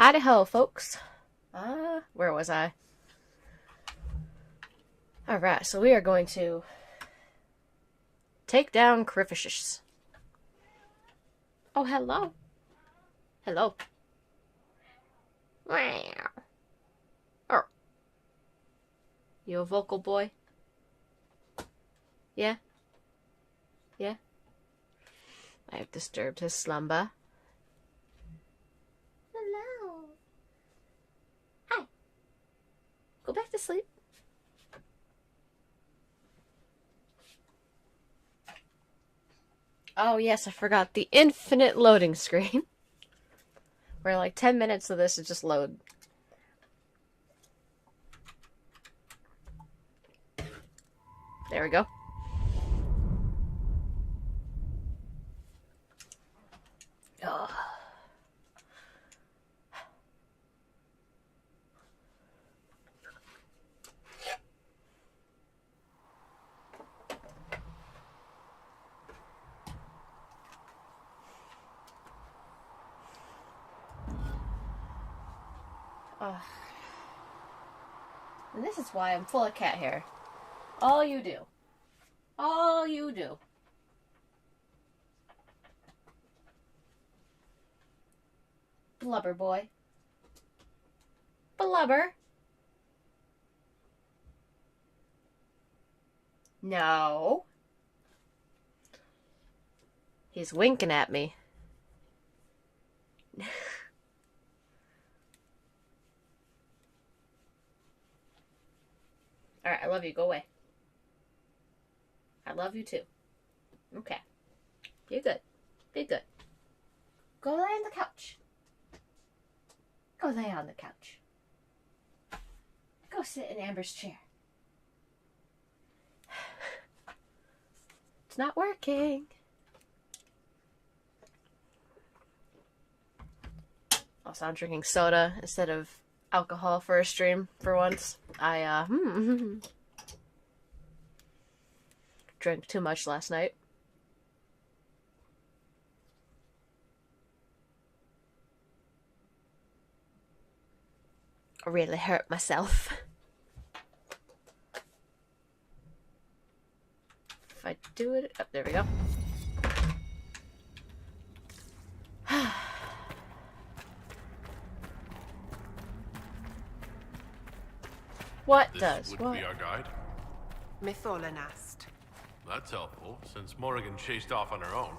Howdy ho, folks. Where was I? Alright, so we are going to take down Criffishes. Oh, hello. Hello. Wow. Oh. You a vocal boy? Yeah? Yeah? I have disturbed his slumber. Hello. Hi. Go back to sleep. Oh yes, I forgot the infinite loading screen. Where like 10 minutes of this is just load. There we go. Ugh. Ugh. And this is why I'm full of cat hair. All you do. All you do. Blubber boy. Blubber. No. He's winking at me. Alright, I love you. Go away. I love you too. Okay. Be good. Be good. Go lay on the couch. Go lay on the couch. Go sit in Amber's chair. It's not working. Also, I'm drinking soda instead of alcohol for a stream for once. I drank too much last night. I really hurt myself. If I do it... Oh, there we go. What does? Would What? be our guide. Mytholanast. That's helpful, since Morrigan chased off on her own.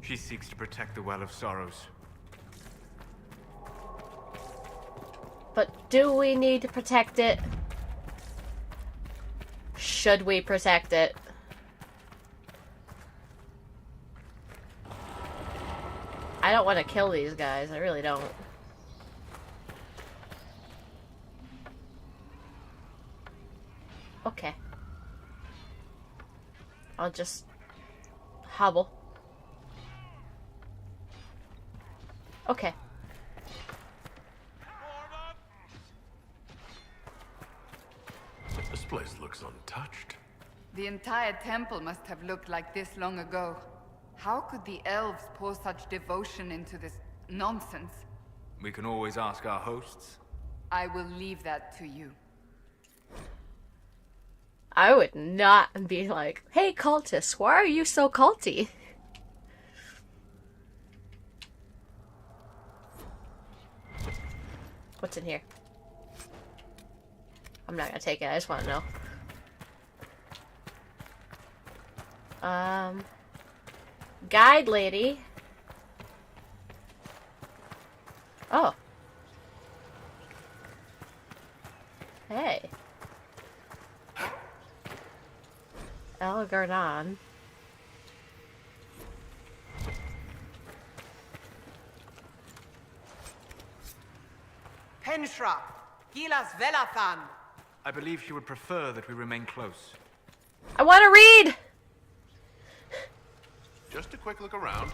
She seeks to protect the Well of Sorrows. But do we need to protect it? Should we protect it? I don't want to kill these guys. I really don't. Okay. I'll just hobble. Okay. This place looks untouched. The entire temple must have looked like this long ago. How could the elves pour such devotion into this nonsense? We can always ask our hosts. I will leave that to you. I would not be like, hey cultists, why are you so culty? What's in here? I'm not gonna take it, I just want to know. Guide lady. Oh. Hey. El Gardan. Penshra. Gilas Velathan. I believe she would prefer that we remain close. I want to read! Just a quick look around.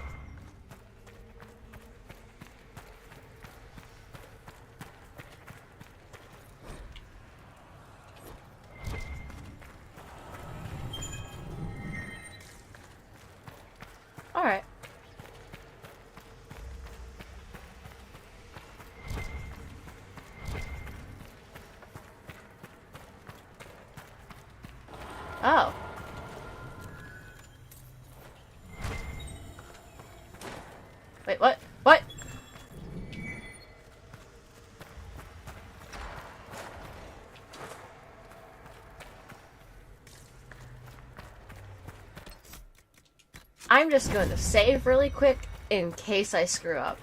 Alright. Oh. Wait, what? What? I'm just going to save really quick in case I screw up.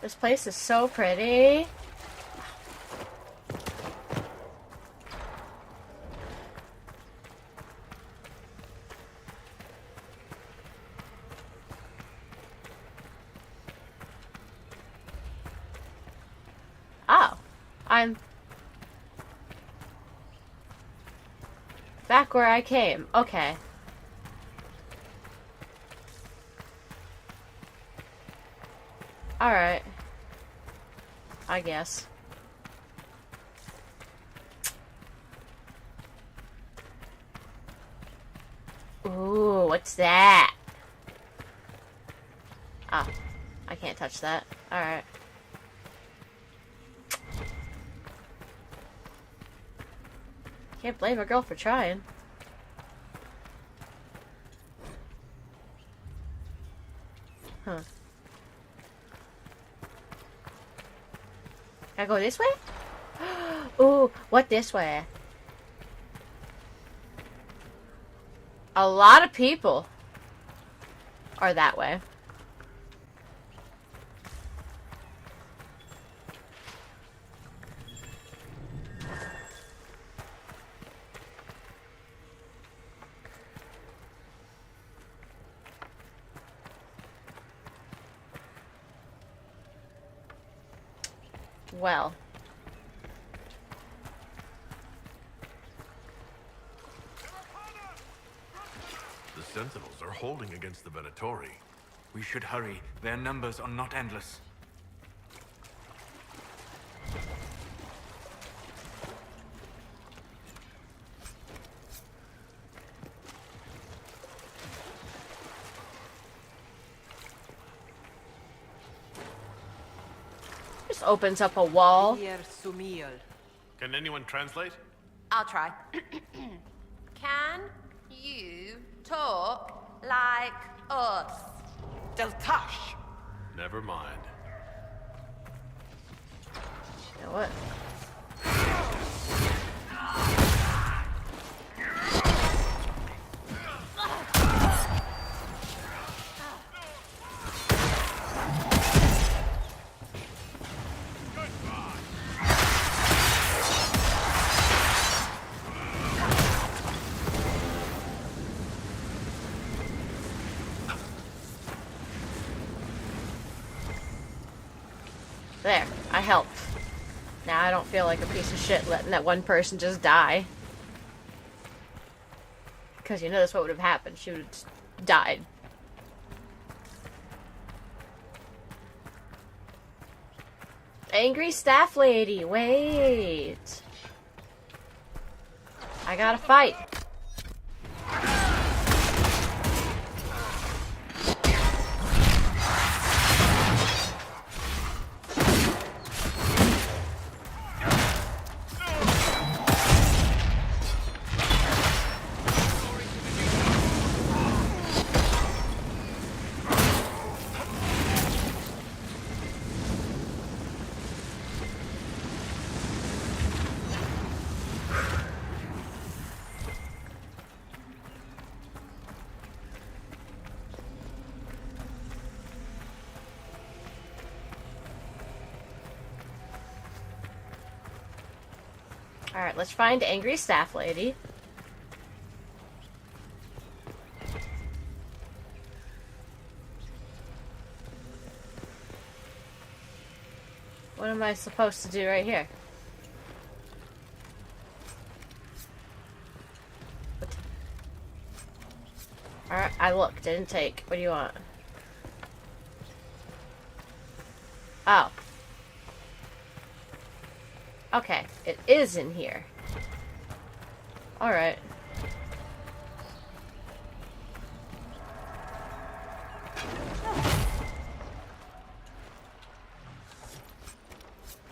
This place is so pretty. Oh, I'm back where I came. Okay. Alright. I guess. Ooh, what's that? Ah, I can't touch that. Alright. Can't blame a girl for trying. Huh. Can I go this way? Ooh, what this way? A lot of people are that way. Well. The Sentinels are holding against the Venatori. We should hurry. Their numbers are not endless. Just opens up a wall. Hier Sumiel. Can anyone translate? I'll try. Can you talk like us? Del Tash. Never mind. You know what? There, I helped. Now I don't feel like a piece of shit letting that one person just die. Because you know that's what would have happened. She would have just died. Angry staff lady, wait. I gotta fight. Alright, let's find Angry Staff Lady. What am I supposed to do right here? Alright, I looked, didn't take. What do you want? Oh. Okay, it is in here. Alright.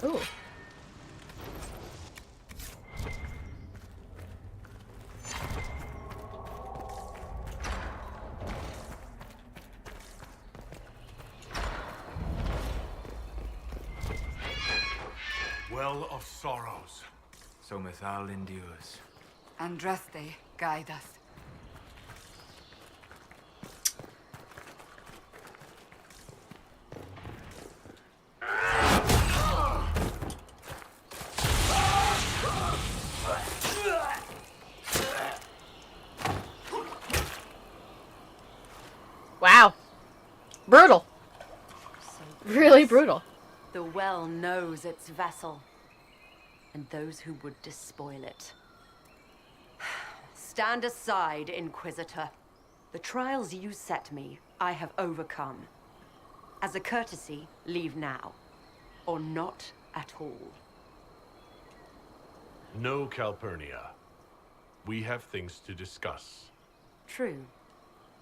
Ooh. Well of Sorrows. So Mithal endures. Andraste, guide us. Wow. Brutal. Really brutal. The well knows its vessel, and those who would despoil it. Stand aside, Inquisitor. The trials you set me, I have overcome. As a courtesy, leave now. Or not at all. No, Calpurnia. We have things to discuss. True.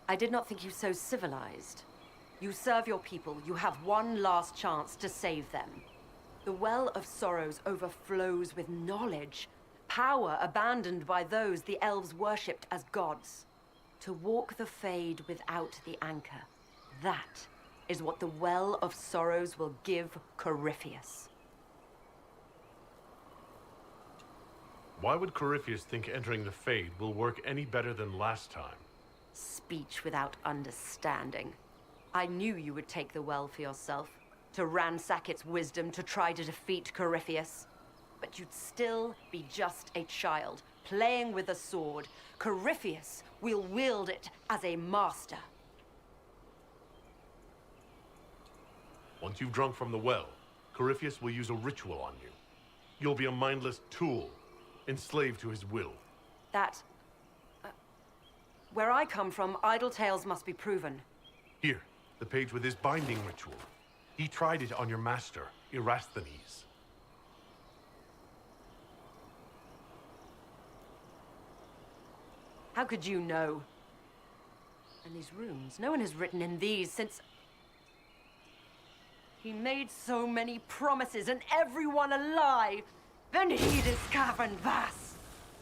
I did not think you so civilized. You serve your people. You have one last chance to save them. The Well of Sorrows overflows with knowledge, power abandoned by those the elves worshipped as gods. To walk the Fade without the anchor, that is what the Well of Sorrows will give Corypheus. Why would Corypheus think entering the Fade will work any better than last time? Speech without understanding. I knew you would take the well for yourself, to ransack its wisdom to try to defeat Corypheus. But you'd still be just a child, playing with a sword. Corypheus will wield it as a master. Once you've drunk from the well, Corypheus will use a ritual on you. You'll be a mindless tool, enslaved to his will. That... where I come from, idle tales must be proven. Here, the page with his binding ritual. He tried it on your master, Erasthenes. How could you know? And these runes, no one has written in these since... He made so many promises, and everyone a lie. Then he discovered Vas.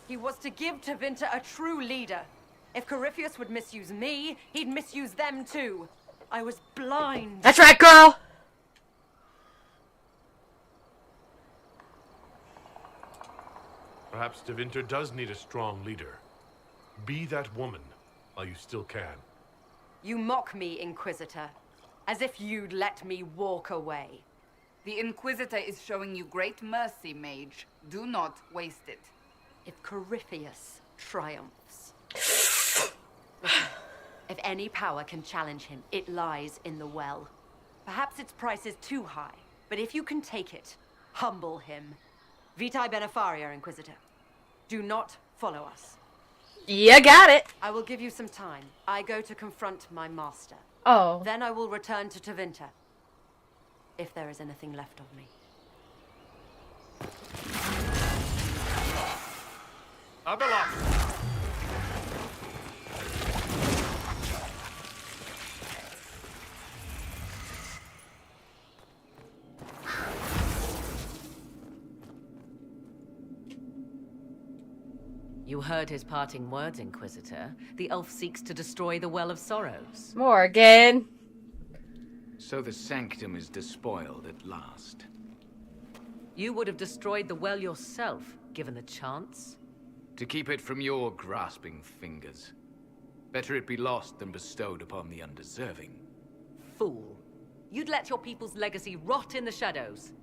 He was to give Tevinter a true leader. If Corypheus would misuse me, he'd misuse them too. I was blind. That's right, girl! Perhaps Tevinter does need a strong leader. Be that woman while you still can. You mock me, Inquisitor, as if you'd let me walk away. The Inquisitor is showing you great mercy, mage. Do not waste it. If Corypheus triumphs... Listen, if any power can challenge him, it lies in the well. Perhaps its price is too high, but if you can take it, humble him. Vitae Benefaria, Inquisitor. Do not follow us. You got it! I will give you some time. I go to confront my master. Oh. Then I will return to Tevinter. If there is anything left of me. Abelard! You heard his parting words, Inquisitor. The elf seeks to destroy the Well of Sorrows. Morgan. So the sanctum is despoiled at last. You would have destroyed the well yourself, given the chance. To keep it from your grasping fingers. Better it be lost than bestowed upon the undeserving. Fool. You'd let your people's legacy rot in the shadows.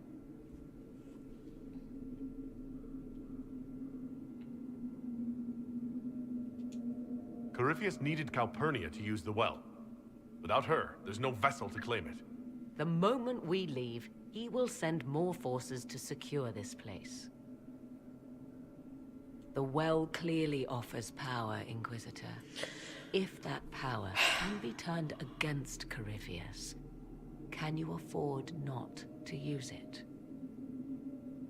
Corypheus needed Calpurnia to use the well. Without her, there's no vessel to claim it. The moment we leave, he will send more forces to secure this place. The well clearly offers power, Inquisitor. If that power can be turned against Corypheus, can you afford not to use it?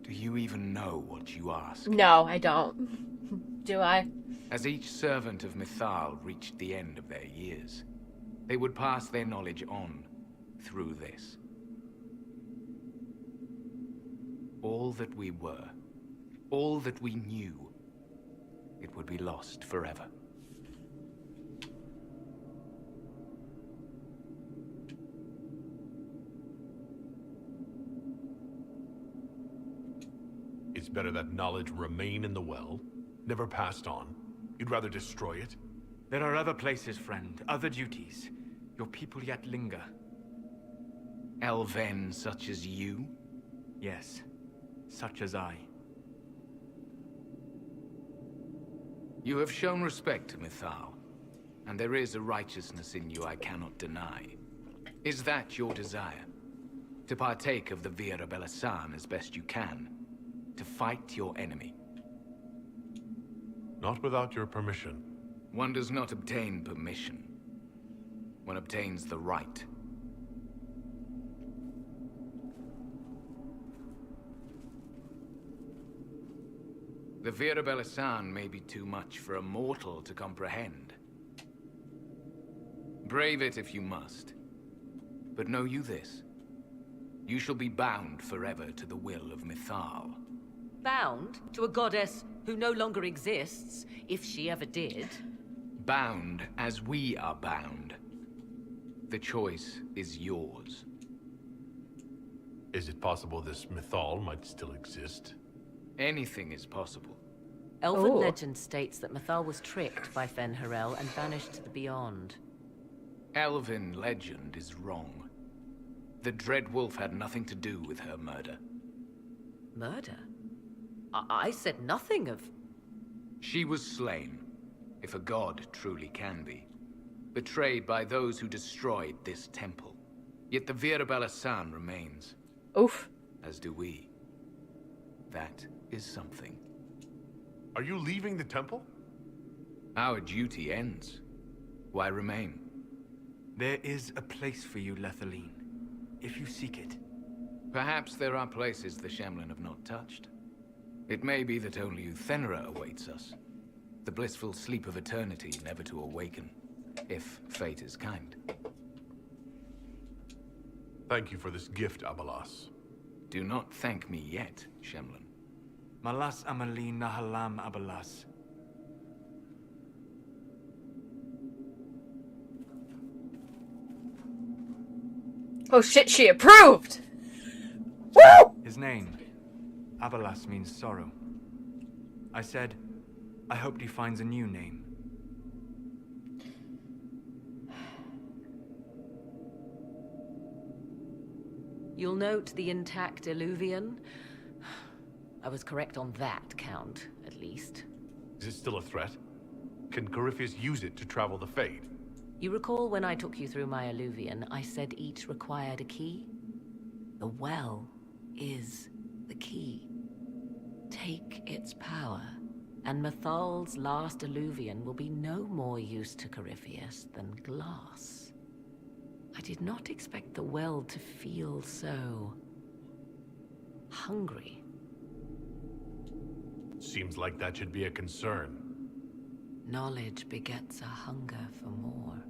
Do you even know what you ask? No, I don't. Do I? As each servant of Mithal reached the end of their years, they would pass their knowledge on through this. all that we were, all that we knew, it would be lost forever. It's better that knowledge remain in the well, never passed on. You'd rather destroy it? There are other places, friend, other duties. Your people yet linger. Elven such as you? Yes, such as I. You have shown respect to Mythal, and there is a righteousness in you I cannot deny. Is that your desire? To partake of the Vira Belasan as best you can? To fight your enemy? Not without your permission. One does not obtain permission. One obtains the right. The Vira Belasan may be too much for a mortal to comprehend. Brave it if you must. But know you this. You shall be bound forever to the will of Mythal. Bound to a goddess who no longer exists, if she ever did. Bound as we are bound. The choice is yours. Is it possible this Mythal might still exist? Anything is possible. Elven Oh. legend states that Mythal was tricked by Fen-Harel and banished to the Beyond. Elven legend is wrong. The Dread Wolf had nothing to do with her murder. Murder? I said nothing of... She was slain, if a god truly can be. Betrayed by those who destroyed this temple. Yet the Vira Belasan remains, Oof. as do we. That is something. Are you leaving the temple? Our duty ends. Why remain? There is a place for you, Lethaline, if you seek it. Perhaps there are places the Shemlin have not touched. It may be that only Uthenera awaits us. The blissful sleep of eternity, never to awaken, if fate is kind. Thank you for this gift, Abalas. Do not thank me yet, Shemlin. Malas Amalin Nahalam Abalas. Oh shit, she approved! Woo! His name, Abalas, means sorrow. I said, I hoped he finds a new name. You'll note the intact Illuvian. I was correct on that count, at least. Is it still a threat? Can Corypheus use it to travel the Fade? You recall when I took you through my Illuvian, I said each required a key? The well is the key. Take its power, and Mythal's last Illuvian will be no more use to Corypheus than glass. I did not expect the well to feel so... hungry. Seems like that should be a concern. Knowledge begets a hunger for more.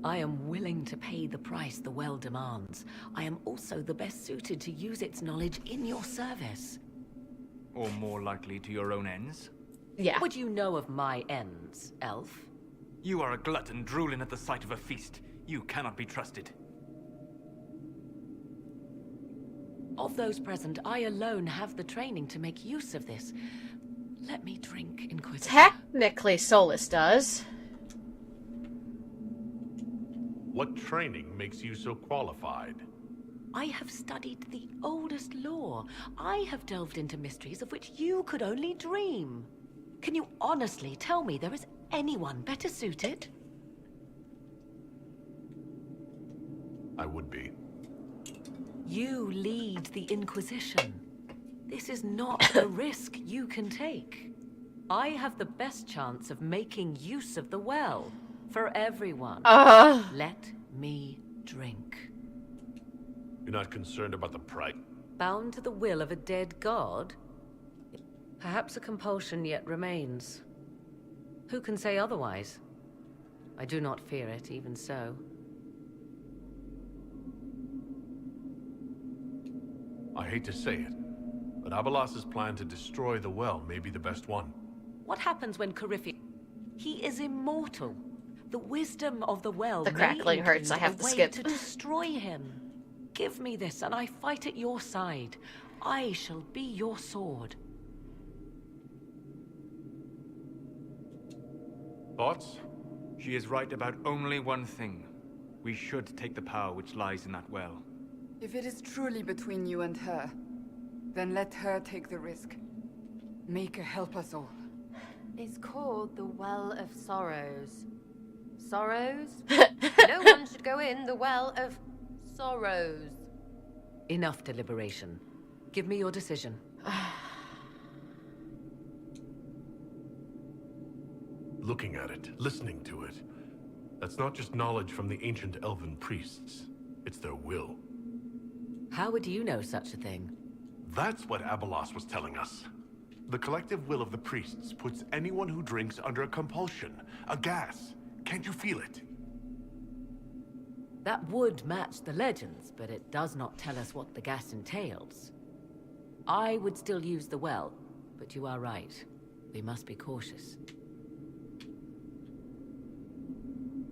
I am willing to pay the price the well demands. I am also the best suited to use its knowledge in your service. Or more likely to your own ends. Yeah. What would you know of my ends, elf? You are a glutton drooling at the sight of a feast. You cannot be trusted. Of those present, I alone have the training to make use of this. Let me drink, Inquisitor. Technically, Solus does. What training makes you so qualified? I have studied the oldest lore. I have delved into mysteries of which you could only dream. Can you honestly tell me there is anyone better suited? I would be. You lead the Inquisition. This is not a risk you can take. I have the best chance of making use of the well for everyone. Let me drink. You're not concerned about the price? Bound to the will of a dead god? Perhaps a compulsion yet remains. Who can say otherwise? I do not fear it, even so. I hate to say it, but Abelas's plan to destroy the well may be the best one. What happens when Corypheus... He is immortal. The wisdom of the well The crackling may hurts, I have include to a way skip. to destroy him. Give me this, and I fight at your side. I shall be your sword. Thoughts? She is right about only one thing. We should take the power which lies in that well. If it is truly between you and her, then let her take the risk. Make her help us all. It's called the Well of Sorrows. Sorrows? No one should go in the Well of Sorrows. Enough deliberation. Give me your decision. Looking at it, listening to it. That's not just knowledge from the ancient elven priests. It's their will. How would you know such a thing? That's what Abelas was telling us. The collective will of the priests puts anyone who drinks under a compulsion, a gas. Can't you feel it? That would match the legends, but it does not tell us what the gas entails. I would still use the well, but you are right. We must be cautious.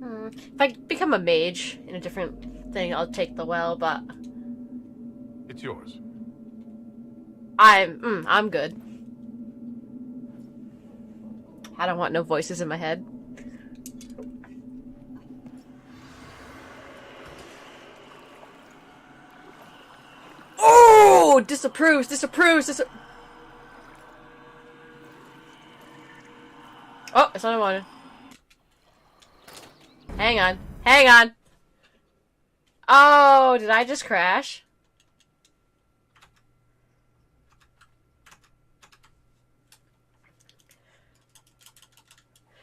If I become a mage in a different thing, I'll take the well, but It's yours. I'm good. I don't want no voices in my head. Oh, disapproves. Oh, it's not what I wanted. Hang on. Oh, did I just crash?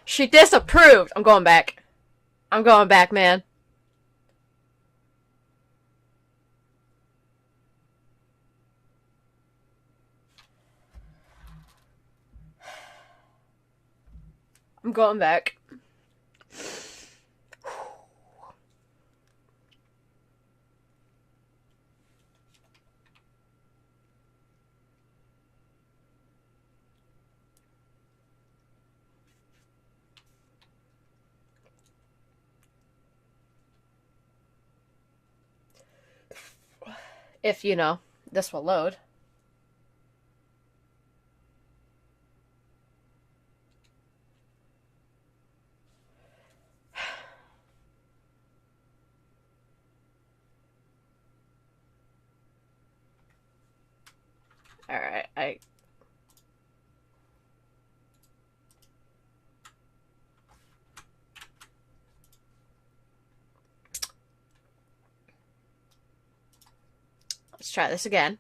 She disapproved. I'm going back, man. I'm going back. If, this will load. Alright, let's try this again.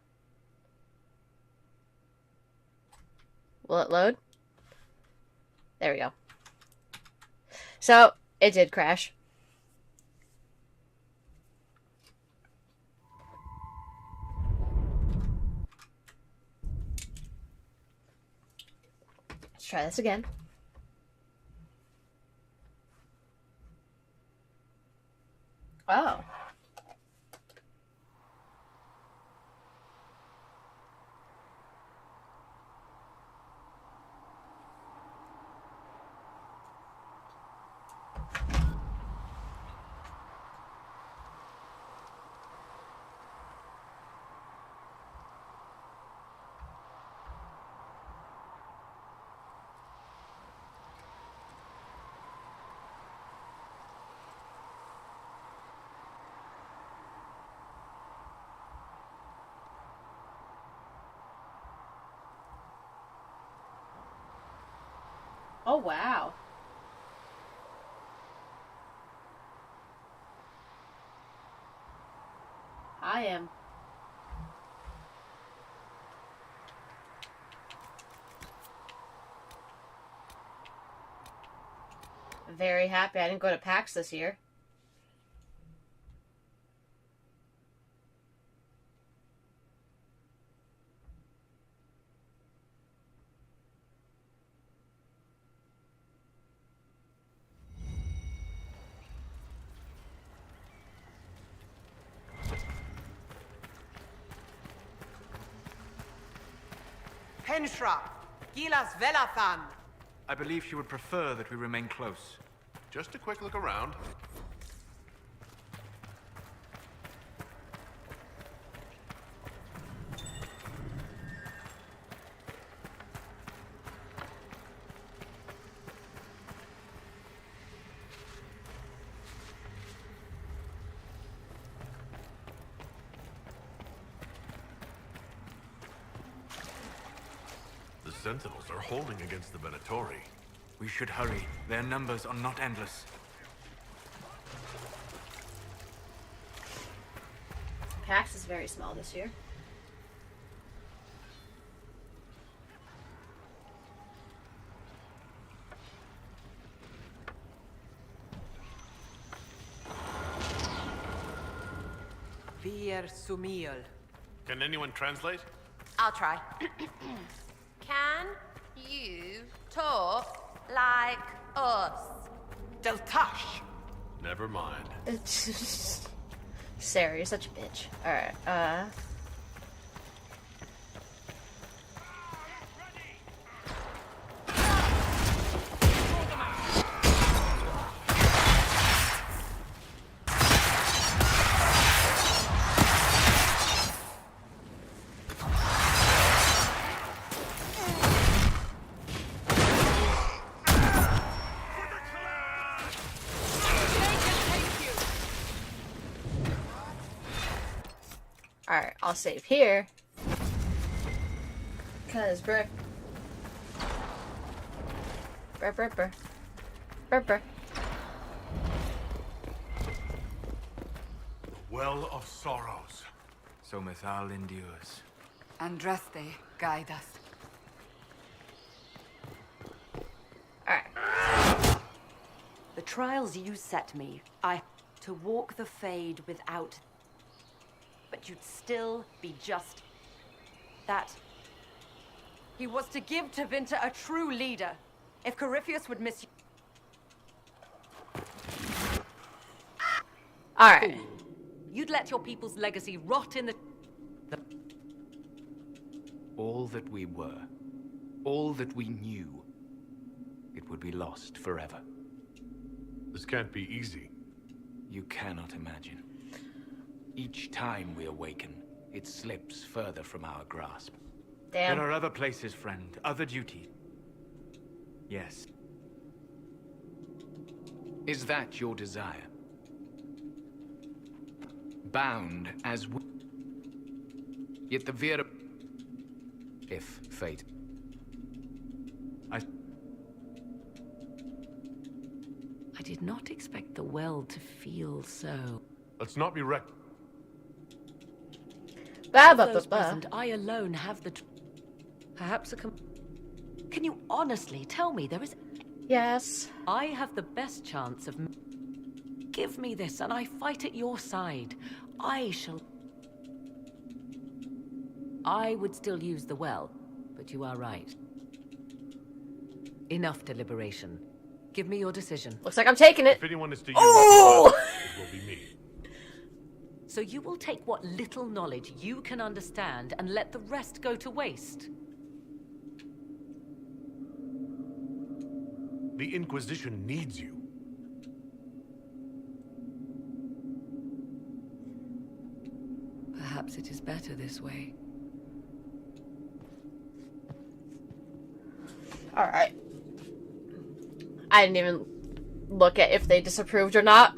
Will it load? There we go. So, it did crash. Let's try this again. Oh. Oh, wow. I am very happy I didn't go to PAX this year. Penshra, Gilas Velathan. I believe she would prefer that we remain close. Just a quick look around. The Sentinels are holding against the Venatori. We should hurry. Their numbers are not endless. Pax is very small this year. Vir Sumiel. Can anyone translate? I'll try. Can you talk like us? Deltash. Never mind. Sarah, you're such a bitch. Alright, Alright, I'll save here. Cause bruh. Well of Sorrows. So Mithal endures. Andraste, guide us. Alright. The trials you set me, to walk the Fade without... But you'd still be just... that. He was to give Tevinter a true leader. If Corypheus would miss you... Alright. You'd let your people's legacy rot in the... All that we were, all that we knew, it would be lost forever. This can't be easy. You cannot imagine. Each time we awaken, it slips further from our grasp. Damn. There are other places, friend. Other duties. Yes. Is that your desire? Bound as we... Yet the Vera... If fate... I did not expect the well to feel so... Let's not be wrecked. Ba Of ba ba those ba. present, I alone have the... Perhaps a... Can you honestly tell me there is... Yes. I have the best chance of... Give me this, and I fight at your side. I shall... I would still use the well, but you are right. Enough deliberation. Give me your decision. Looks like I'm taking it. If anyone is to use Oh! the well, it will be me. So you will take what little knowledge you can understand and let the rest go to waste? The Inquisition needs you. Perhaps it is better this way. Alright. I didn't even look at if they disapproved or not.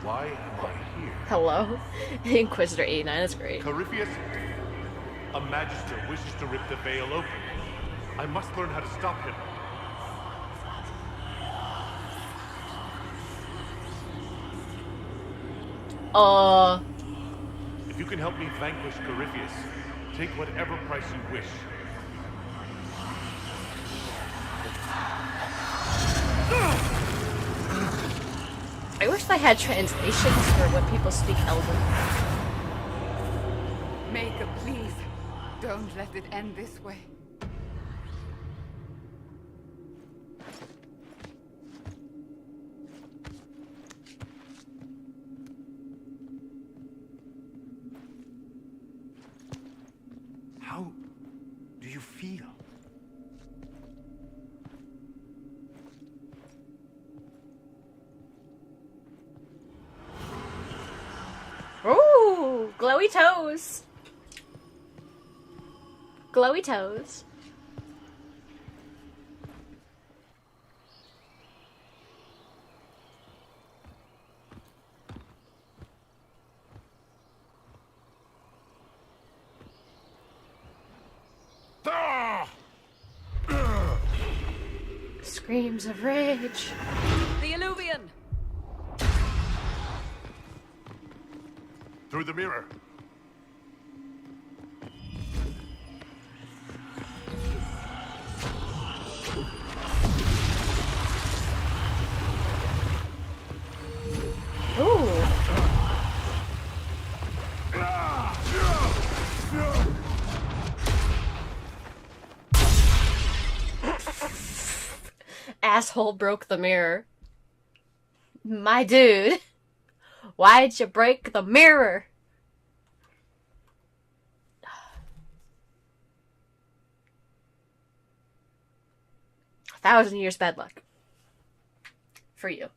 Why am I here? Hello? Inquisitor 89 is great. Corypheus, a magister wishes to rip the veil open. I must learn how to stop him. If you can help me vanquish Corypheus, take whatever price you wish. I wish they had translations for when people speak Elven. Maker, please. Don't let it end this way. How do you feel? Ooh, glowy toes. Glowy toes. Screams of rage. The Illuvian! Through the mirror. Ooh. Asshole broke the mirror. My dude. Why'd you break the mirror? 1,000 years bad luck. For you.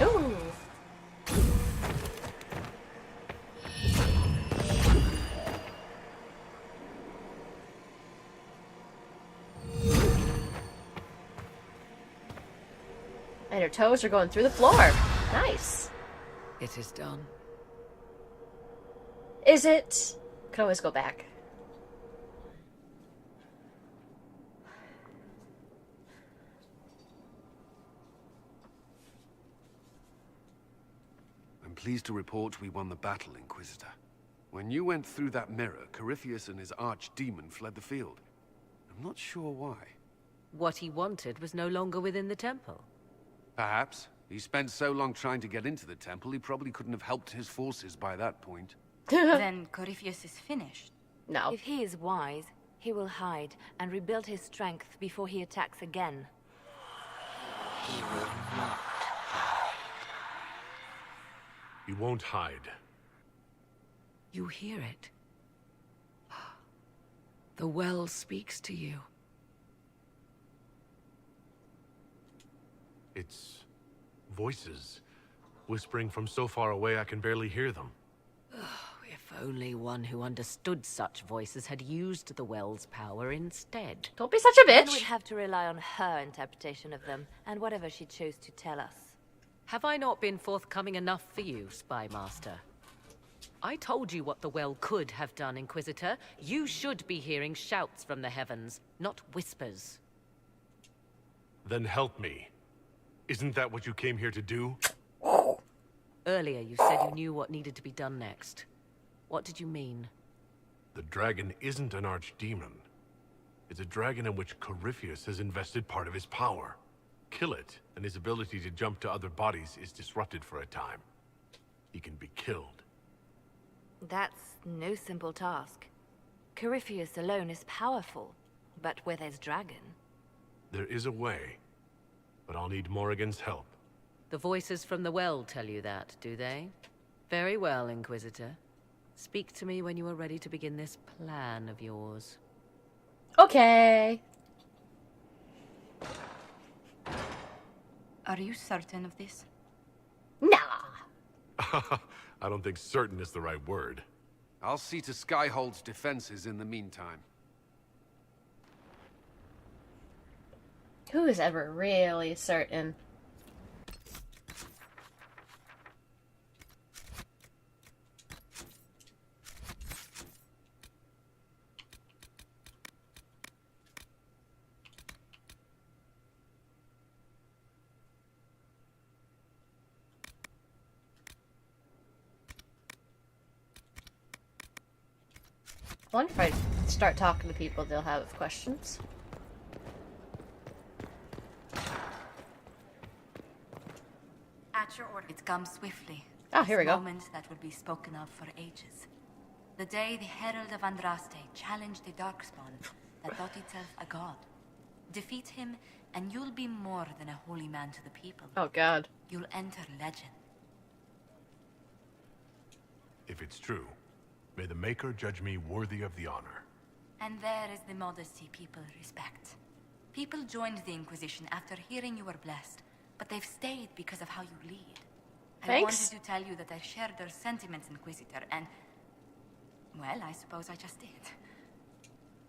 Ooh. And her toes are going through the floor. Nice. It is done. Is it? Could always go back. I'm pleased to report we won the battle, Inquisitor. When you went through that mirror, Corypheus and his archdemon fled the field. I'm not sure why. What he wanted was no longer within the temple. Perhaps. He spent so long trying to get into the temple, he probably couldn't have helped his forces by that point. Then Corypheus is finished. No. If he is wise, he will hide and rebuild his strength before he attacks again. He will not. He won't hide. You hear it. The well speaks to you. It's voices, whispering from so far away I can barely hear them. If only one who understood such voices had used the well's power instead. Don't be such a Then bitch. we'd have to rely on her interpretation of them, and whatever she chose to tell us. Have I not been forthcoming enough for you, Spy Master? I told you what the well could have done, Inquisitor. You should be hearing shouts from the heavens, not whispers. Then help me. Isn't that what you came here to do? Earlier you said you knew what needed to be done next. What did you mean? The dragon isn't an archdemon. It's a dragon in which Corypheus has invested part of his power. Kill it, and his ability to jump to other bodies is disrupted for a time. He can be killed. That's no simple task. Corypheus alone is powerful, but where there's dragon... There is a way, but I'll need Morrigan's help. The voices from the well tell you that, do they? Very well, Inquisitor. Speak to me when you are ready to begin this plan of yours. Okay. Are you certain of this? Nah. I don't think certain is the right word. I'll see to Skyhold's defenses in the meantime. Who is ever really certain? I wonder if I start talking to people, they'll have questions. At your order. It comes swiftly. Oh, here we go. A moment that will be spoken of for ages. The day the Herald of Andraste challenged the Darkspawn that thought itself a god. Defeat him, and you'll be more than a holy man to the people. Oh, God. You'll enter legend. If it's true, may the Maker judge me worthy of the honor. And there is the modesty people respect. People joined the Inquisition after hearing you were blessed, but they've stayed because of how you lead. I Thanks. wanted to tell you that I shared their sentiments, Inquisitor, and... well, I suppose I just did.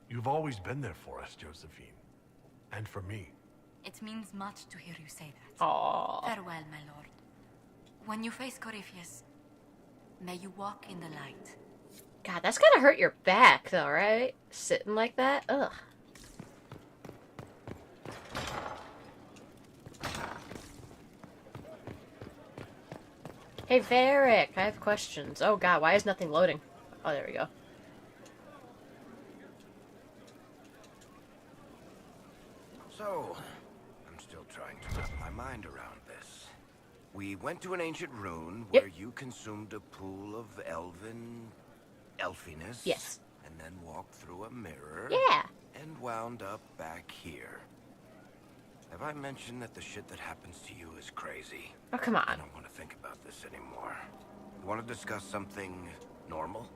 You've always been there for us, Josephine. And for me. It means much to hear you say that. Aww. Farewell, my lord. When you face Corypheus, may you walk in the light. God, that's gotta hurt your back, though, right? Sitting like that? Ugh. Hey, Varric, I have questions. Oh, God, why is nothing loading? Oh, there we go. So, I'm still trying to wrap my mind around this. We went to an ancient rune where you consumed a pool of elfiness. Yes. And then walked through a mirror. Yeah. And wound up back here. Have I mentioned that the shit that happens to you is crazy? Oh, come on. I don't want to think about this anymore. You want to discuss something normal?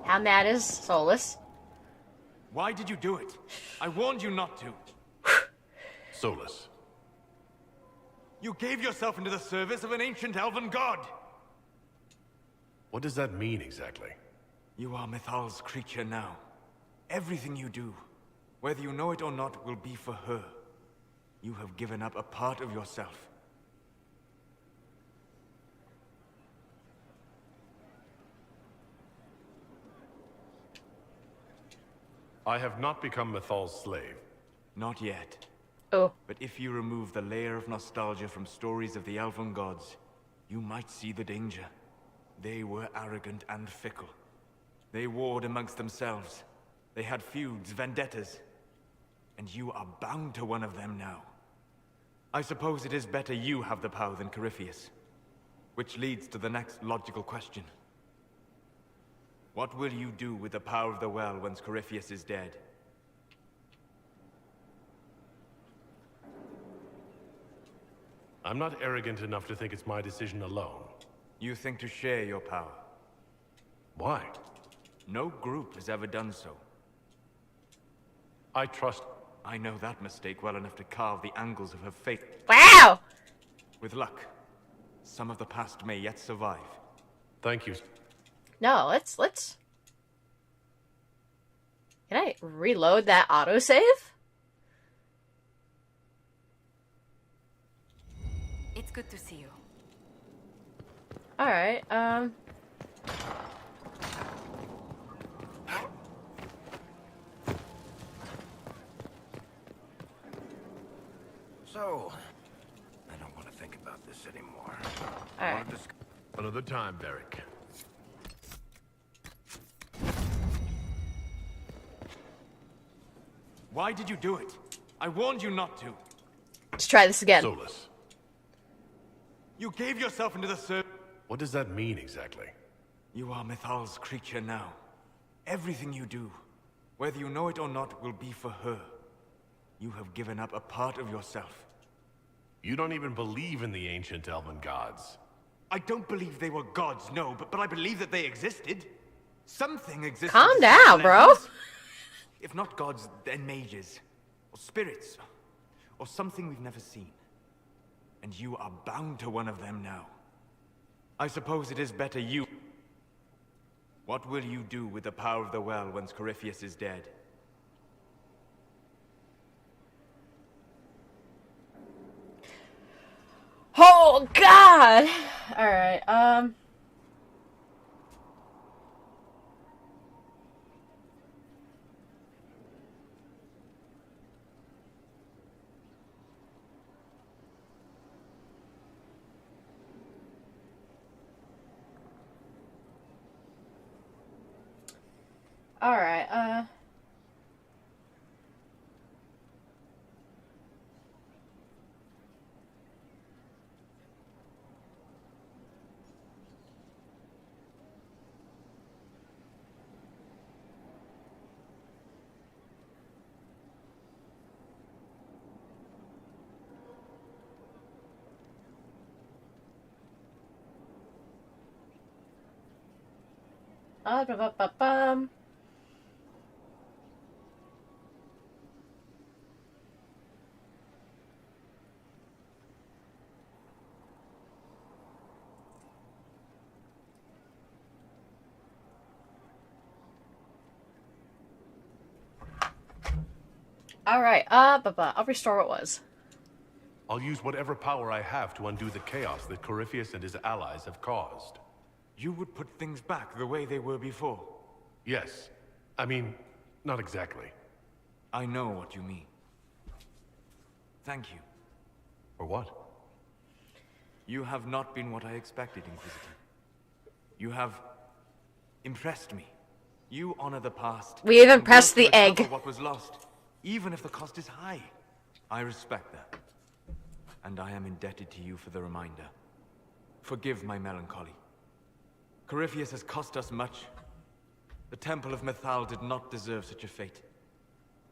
How mad is Solus? Why did you do it? I warned you not to. Solus. You gave yourself into the service of an ancient elven god. What does that mean exactly? You are Mythal's creature now. Everything you do, whether you know it or not, will be for her. You have given up a part of yourself. I have not become Mythal's slave. Not yet. Oh. But if you remove the layer of nostalgia from stories of the elven gods, you might see the danger. They were arrogant and fickle. They warred amongst themselves. They had feuds, vendettas. And you are bound to one of them now. I suppose it is better you have the power than Corypheus. Which leads to the next logical question. What will you do with the power of the well once Corypheus is dead? I'm not arrogant enough to think it's my decision alone. You think to share your power? Why? No group has ever done so. I trust... I know that mistake well enough to carve the angles of her fate. Wow! With luck, some of the past may yet survive. Thank you. No, let's... Can I reload that autosave? It's good to see you. Alright, So, I don't want to think about this anymore. All right. Another time, Varric. Why did you do it? I warned you not to. Let's try this again. Solus. You gave yourself into the service. What does that mean exactly? You are Mythal's creature now. Everything you do, whether you know it or not, will be for her. You have given up a part of yourself. You don't even believe in the ancient elven gods. I don't believe they were gods, no, but I believe that they existed. Something existed. Calm down, bro. If not gods, then mages. Or spirits. Or something we've never seen. And you are bound to one of them now. I suppose it is better you... What will you do with the power of the well once Corypheus is dead? Oh, God! Alright, Alright, ba-ba-ba-bum. Alright, I'll restore what was. I'll use whatever power I have to undo the chaos that Corypheus and his allies have caused. You would put things back the way they were before? Yes. I mean, not exactly. I know what you mean. Thank you. For what? You have not been what I expected, Inquisitor. You have impressed me. You honor the past. We even and pressed work to the egg. recover what was lost, even if the cost is high. I respect that. And I am indebted to you for the reminder. Forgive my melancholy. Corypheus has cost us much. The Temple of Mythal did not deserve such a fate.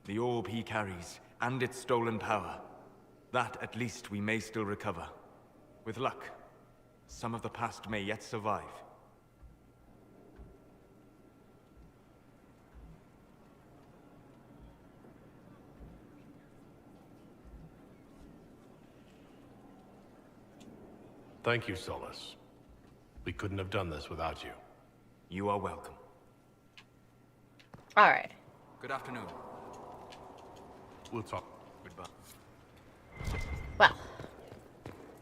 The orb he carries, and its stolen power, that at least we may still recover. With luck, some of the past may yet survive. Thank you, Solus. We couldn't have done this without you. You are welcome. Alright. Good afternoon. We'll talk. Goodbye. Well,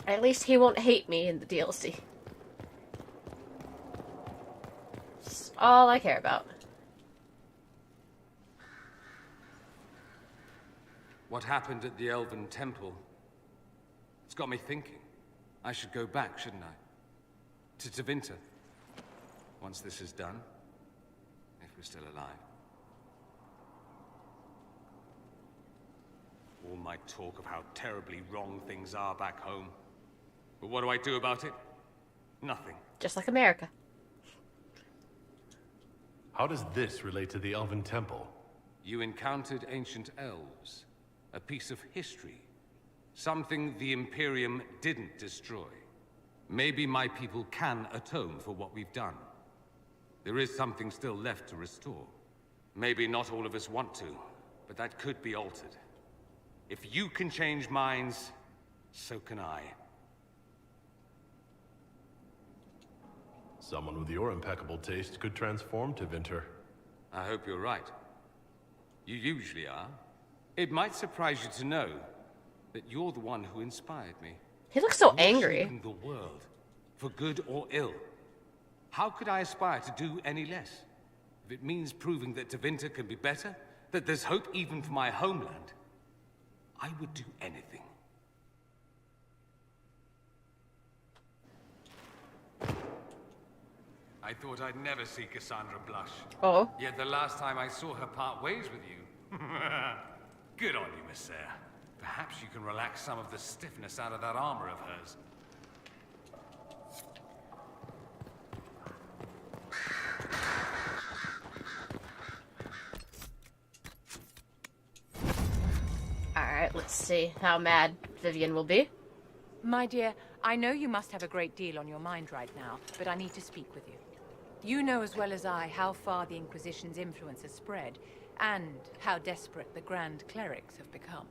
at least he won't hate me in the DLC. That's all I care about. What happened at the Elven Temple? It's got me thinking. I should go back, shouldn't I? To Tevinter. Once this is done. If we're still alive. All my talk of how terribly wrong things are back home. But what do I do about it? Nothing. Just like America. How does this relate to the Elven Temple? You encountered ancient elves. A piece of history. Something the Imperium didn't destroy. Maybe my people can atone for what we've done. There is something still left to restore. Maybe not all of us want to, but that could be altered. If you can change minds, so can I. Someone with your impeccable taste could transform Tevinter. I hope you're right. You usually are. It might surprise you to know that you're the one who inspired me. He looks so You're angry. shaping the world, for good or ill. How could I aspire to do any less? If it means proving that Tevinter can be better, that there's hope even for my homeland, I would do anything. I thought I'd never see Cassandra blush. Oh. Yet the last time I saw her part ways with you. Good on you, Miss Sayre. Perhaps you can relax some of the stiffness out of that armor of hers. Alright, let's see how mad Vivian will be. My dear, I know you must have a great deal on your mind right now, but I need to speak with you. You know as well as I how far the Inquisition's influence has spread, and how desperate the Grand Clerics have become.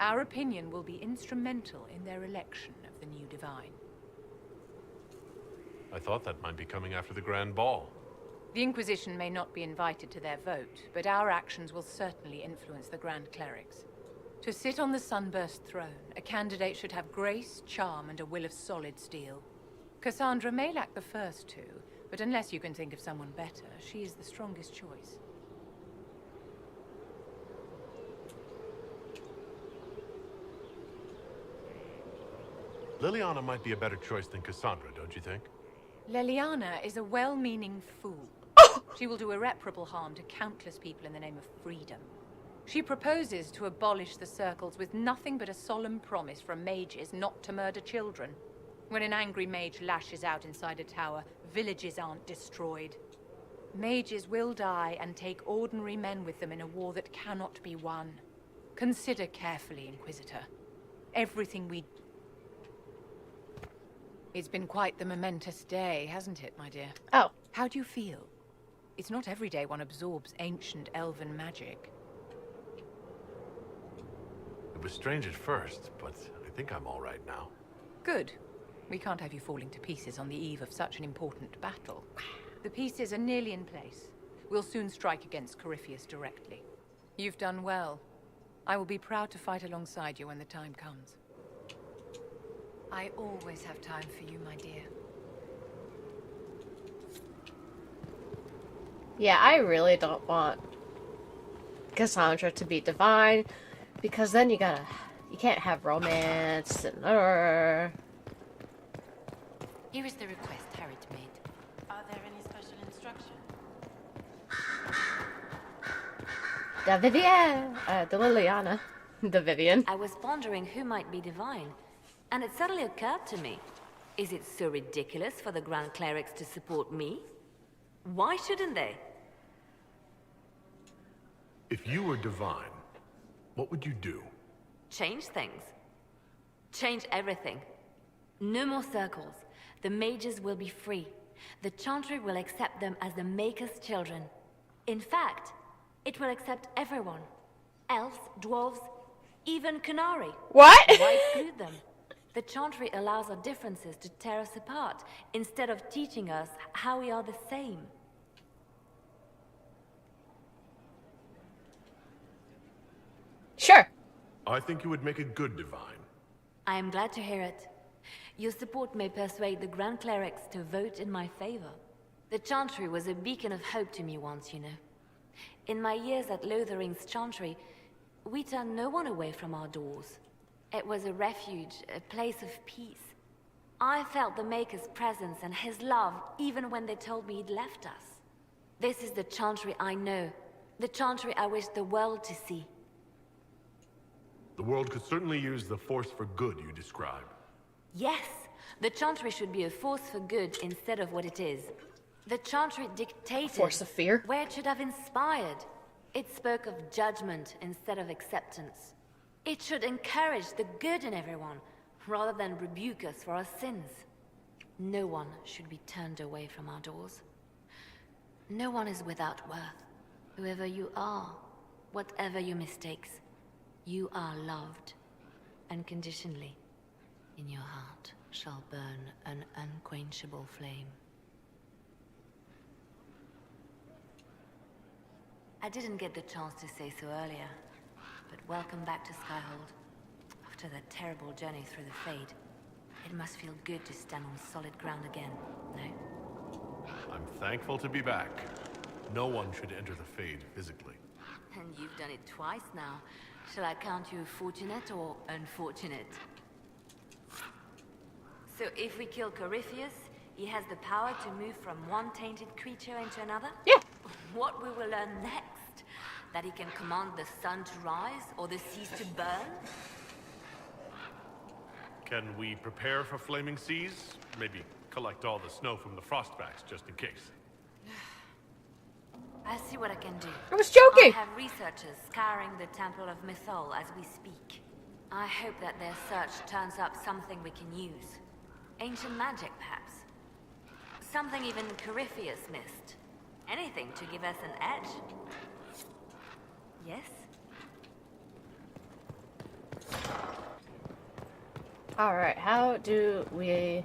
Our opinion will be instrumental in their election of the new Divine. I thought that might be coming after the Grand Ball. The Inquisition may not be invited to their vote, but our actions will certainly influence the Grand Clerics. To sit on the Sunburst throne, a candidate should have grace, charm, and a will of solid steel. Cassandra may lack the first two, but unless you can think of someone better, she is the strongest choice. Liliana might be a better choice than Cassandra, don't you think? Leliana is a well-meaning fool. She will do irreparable harm to countless people in the name of freedom. She proposes to abolish the circles with nothing but a solemn promise from mages not to murder children. When an angry mage lashes out inside a tower, villages aren't destroyed. Mages will die and take ordinary men with them in a war that cannot be won. Consider carefully, Inquisitor. Everything we... It's been quite the momentous day, hasn't it, my dear? Oh. How do you feel? It's not every day one absorbs ancient elven magic. It was strange at first, but I think I'm all right now. Good. We can't have you falling to pieces on the eve of such an important battle. The pieces are nearly in place. We'll soon strike against Corypheus directly. You've done well. I will be proud to fight alongside you when the time comes. I always have time for you, my dear. Yeah, I really don't want Cassandra to be divine, because then you can't have romance and Here is the request Harriet made. Are there any special instructions? the Vivienne, the Liliana, the Vivian. I was pondering who might be divine, and it suddenly occurred to me. Is it so ridiculous for the Grand Clerics to support me? Why shouldn't they? If you were divine, what would you do? Change things. Change everything. No more circles. The mages will be free. The Chantry will accept them as the Maker's children. In fact, it will accept everyone. Elves, dwarves, even Canary. What? Why exclude them? The Chantry allows our differences to tear us apart, instead of teaching us how we are the same. Sure. I think you would make a good divine. I am glad to hear it. Your support may persuade the Grand Clerics to vote in my favor. The Chantry was a beacon of hope to me once, you know. In my years at Lothering's Chantry, we turned no one away from our doors. It was a refuge, a place of peace. I felt the Maker's presence and his love even when they told me he'd left us. This is the Chantry I know, the Chantry I wish the world to see. The world could certainly use the force for good you describe. Yes, the Chantry should be a force for good instead of what it is. The Chantry dictated Force of fear. where it should have inspired. It spoke of judgment instead of acceptance. It should encourage the good in everyone, rather than rebuke us for our sins. No one should be turned away from our doors. No one is without worth. Whoever you are, whatever your mistakes, you are loved, unconditionally. In your heart shall burn an unquenchable flame. I didn't get the chance to say so earlier, but welcome back to Skyhold. After that terrible journey through the Fade, it must feel good to stand on solid ground again, no? I'm thankful to be back. No one should enter the Fade physically. And you've done it twice now. Shall I count you fortunate or unfortunate? So if we kill Corypheus, he has the power to move from one tainted creature into another? Yeah. What we will learn next? That he can command the sun to rise or the seas to burn? Can we prepare for flaming seas? Maybe collect all the snow from the frostbacks just in case. I'll see what I can do. I was joking! I have researchers scouring the Temple of Mythol as we speak. I hope that their search turns up something we can use. Ancient magic, perhaps. Something even Corypheus missed. Anything to give us an edge. Yes? Alright, how do we...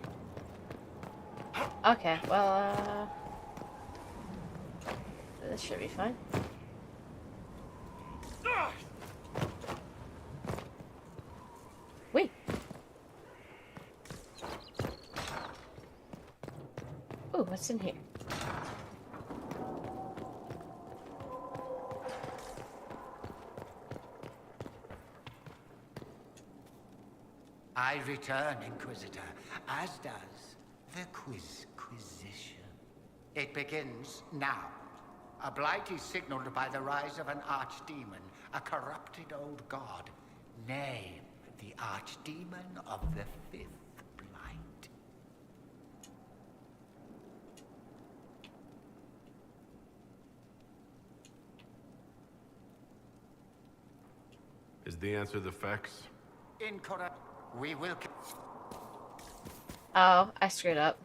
Okay, well, this should be fine. Wait. Ooh, what's in here? I return, Inquisitor, as does the Inquisition. It begins now. A blight is signaled by the rise of an archdemon, a corrupted old god, named the Archdemon of the Fifth Blight. Is the answer the Fex? Incorrect. We will... Oh, I screwed up.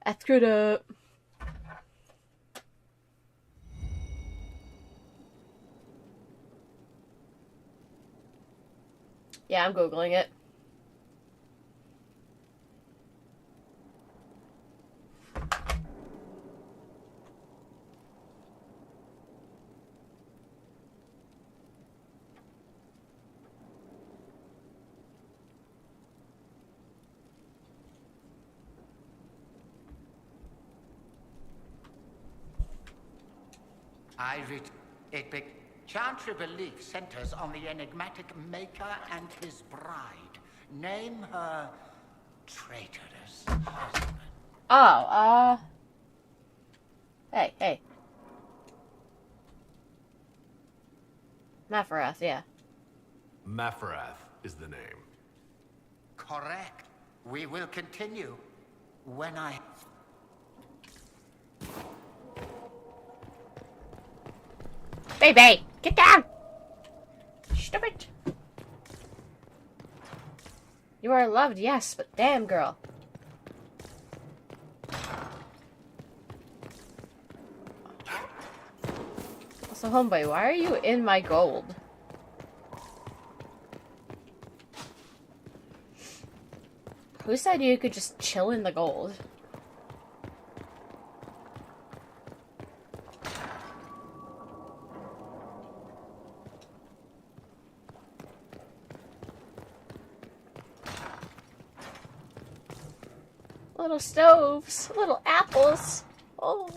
I screwed up. Yeah, I'm Googling it. Chantry belief centers on the enigmatic Maker and his bride. Name her traitorous husband. Oh, hey. Mafarath, yeah. Mafarath is the name. Correct. We will continue when I... Baby, get down! Stupid. You are loved, yes, but damn, girl. Also, homeboy, why are you in my gold? Who said you could just chill in the gold? Little stoves, little apples. Oh.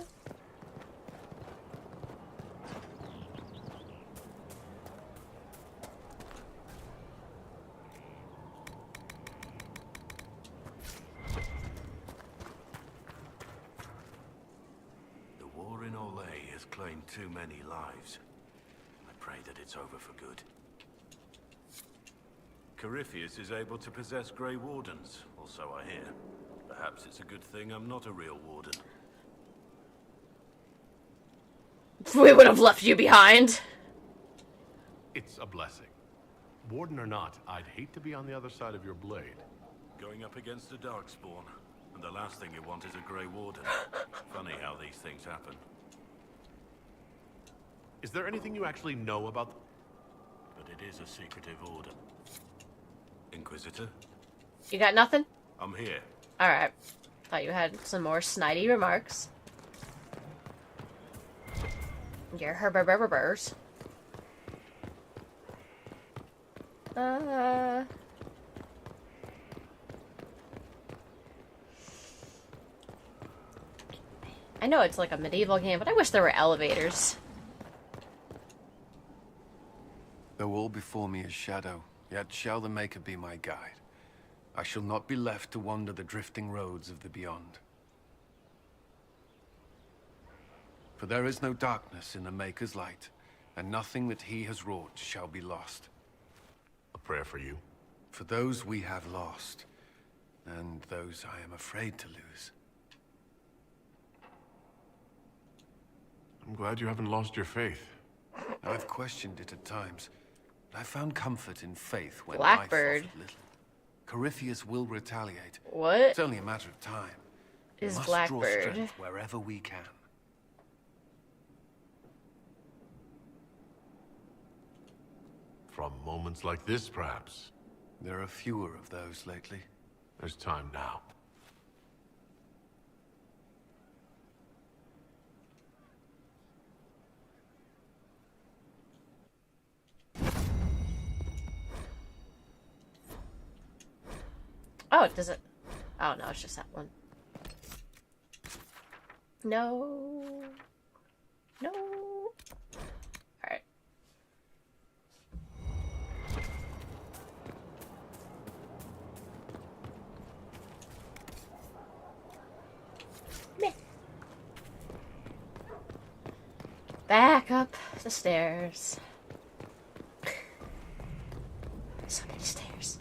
The war in Olay has claimed too many lives. I pray that it's over for good. Corypheus is able to possess Grey Wardens, or so I hear. Perhaps it's a good thing I'm not a real warden. We would have left you behind. It's a blessing. Warden or not, I'd hate to be on the other side of your blade. Going up against a Darkspawn, and the last thing you want is a Grey Warden. Funny how these things happen. Is there anything you actually know about... But it is a secretive order. Inquisitor? You got nothing? I'm here. Alright. Thought you had some more snidey remarks. Your herberberbers. I know it's like a medieval game, but I wish there were elevators. Though all before me is shadow, yet shall the Maker be my guide. I shall not be left to wander the drifting roads of the beyond. For there is no darkness in the Maker's light, and nothing that he has wrought shall be lost. A prayer for you. For those we have lost, and those I am afraid to lose. I'm glad you haven't lost your faith. I've questioned it at times, but I found comfort in faith when Blackbird. life offered little. Corypheus will retaliate. What? It's only a matter of time. We Is must Blackbird? draw strength wherever we can. From moments like this, perhaps. There are fewer of those lately. There's time now. Oh, does it? Oh, no, it's just that one. No. No. Alright. Back up the stairs. So many stairs.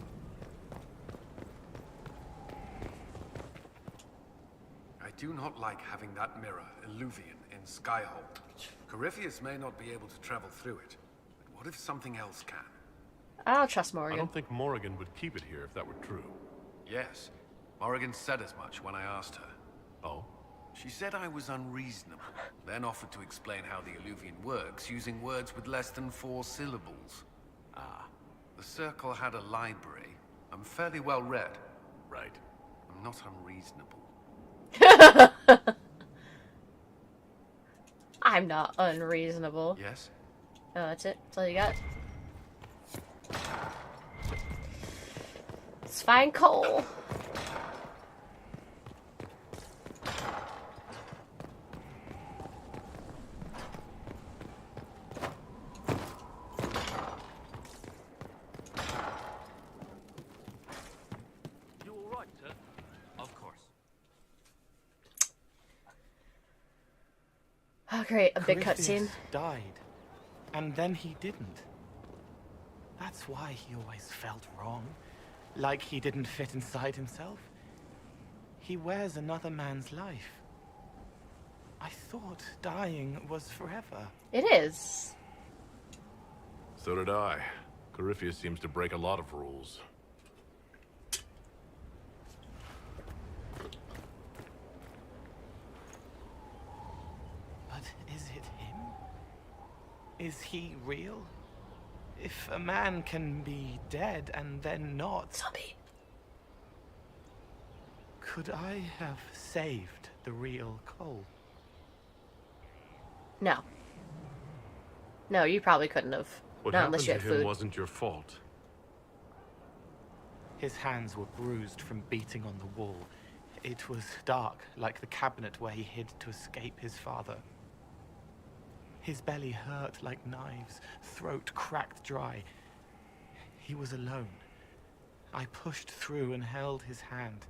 I do not like having that mirror, Illuvian, in Skyhold. Corypheus may not be able to travel through it, but what if something else can? I don't trust I Morgan. don't think Morrigan would keep it here if that were true. Yes, Morrigan said as much when I asked her. Oh? She said I was unreasonable, then offered to explain how the Illuvian works using words with less than 4 syllables. Ah, the Circle had a library. I'm fairly well read. Right. I'm not unreasonable. I'm not unreasonable. Yes? Oh, that's it? That's all you got? Let's find Cole. You all right, sir? Of course. Oh, great. A big Corypheus cutscene. died, and then he didn't. That's why he always felt wrong, like he didn't fit inside himself. He wears another man's life. I thought dying was forever. It is. So did I. Corypheus seems to break a lot of rules. But is it him? Is he real? If a man can be dead and then not... Zombie. Could I have saved the real Cole? No. No, you probably couldn't have. What Not happened unless you to had him food. wasn't your fault. His hands were bruised from beating on the wall. It was dark, like the cabinet where he hid to escape his father. His belly hurt like knives, throat cracked dry. He was alone. I pushed through and held his hand.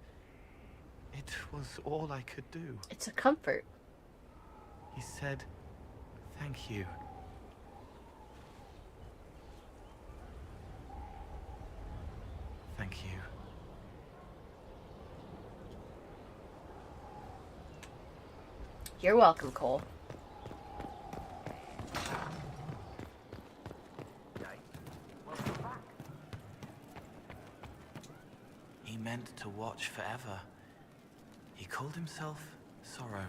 It was all I could do. It's a comfort. He said, "Thank you." Thank you. You're welcome, Cole. He meant to watch forever. He called himself Sorrow.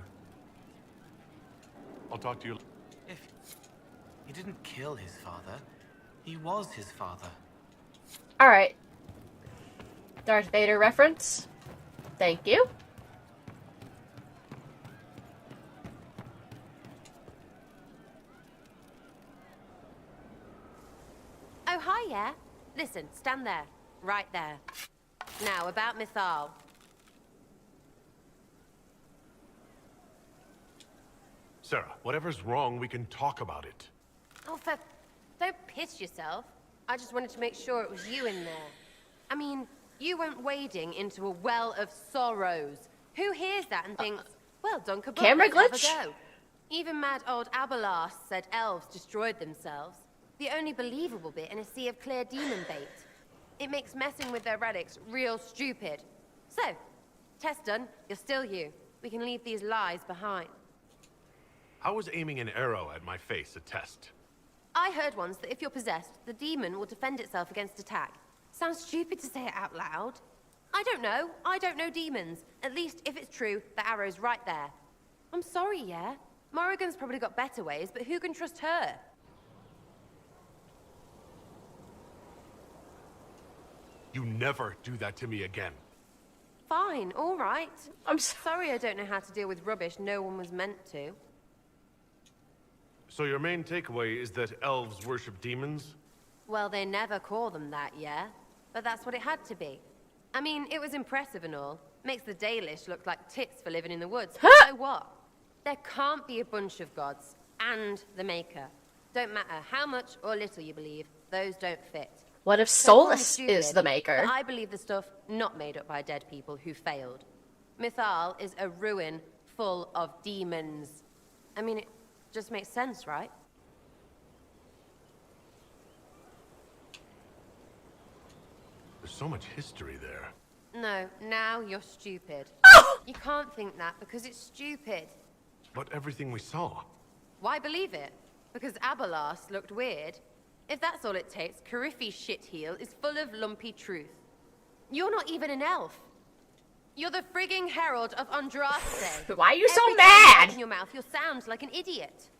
I'll talk to you. If he didn't kill his father, he was his father. Alright. Darth Vader reference. Thank you. Oh, hi, yeah. Listen, stand there. Right there. Now, about Mythal. Sarah, whatever's wrong, we can talk about it. Oh, don't piss yourself. I just wanted to make sure it was you in there. I mean, you went wading into a well of sorrows. Who hears that and thinks, well, done kabut, Camera let's glitch? have a go. Even mad old Abelas said elves destroyed themselves. The only believable bit in a sea of clear demon bait. It makes messing with their relics real stupid. So, test done, you're still you. We can leave these lies behind. How was aiming an arrow at my face a test? I heard once that if you're possessed, the demon will defend itself against attack. Sounds stupid to say it out loud. I don't know. I don't know demons. At least, if it's true, the arrow's right there. I'm sorry, yeah? Morrigan's probably got better ways, but who can trust her? You never do that to me again. Fine, all right. I'm sorry I don't know how to deal with rubbish no one was meant to. So your main takeaway is that elves worship demons? Well, they never call them that, yeah? But that's what it had to be. I mean, it was impressive and all. Makes the Dalish look like tits for living in the woods. So what? There can't be a bunch of gods and the Maker. Don't matter how much or little you believe, those don't fit. What if So call me Solus stupid, is the Maker? but I believe the stuff not made up by dead people who failed. Mythal is a ruin full of demons. I mean, it just makes sense, right? There's so much history there. No, now you're stupid. You can't think that because it's stupid. But everything we saw. Why believe it? Because Abelas looked weird? If that's all it takes, Cariffi's shitheel is full of lumpy truth. You're not even an elf. You're the frigging herald of Andraste. Why are you so Every time you mad? open your mouth, you'll sound like an idiot.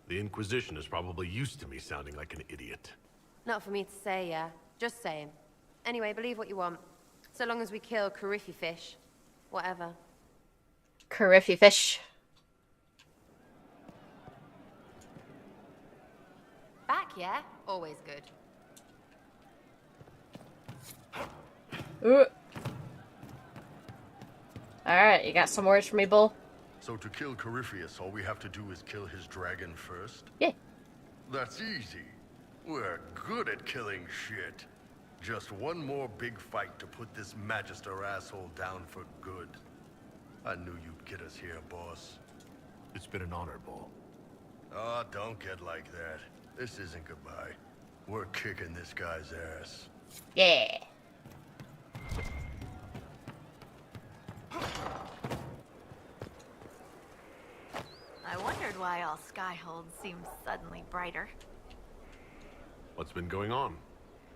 The Inquisition is probably used to me sounding like an idiot. Not for me to say, yeah. Just saying. Anyway, believe what you want. So long as we kill Cariffi fish. Whatever. Cariffi fish. Back, yeah? Always good. Alright, you got some words for me, Bull? So to kill Corypheus, all we have to do is kill his dragon first? Yeah. That's easy. We're good at killing shit. Just one more big fight to put this Magister asshole down for good. I knew you'd get us here, boss. It's been an honor, Bull. Oh, don't get like that. This isn't goodbye. We're kicking this guy's ass. Yeah. I wondered why all Skyhold seemed suddenly brighter. What's been going on?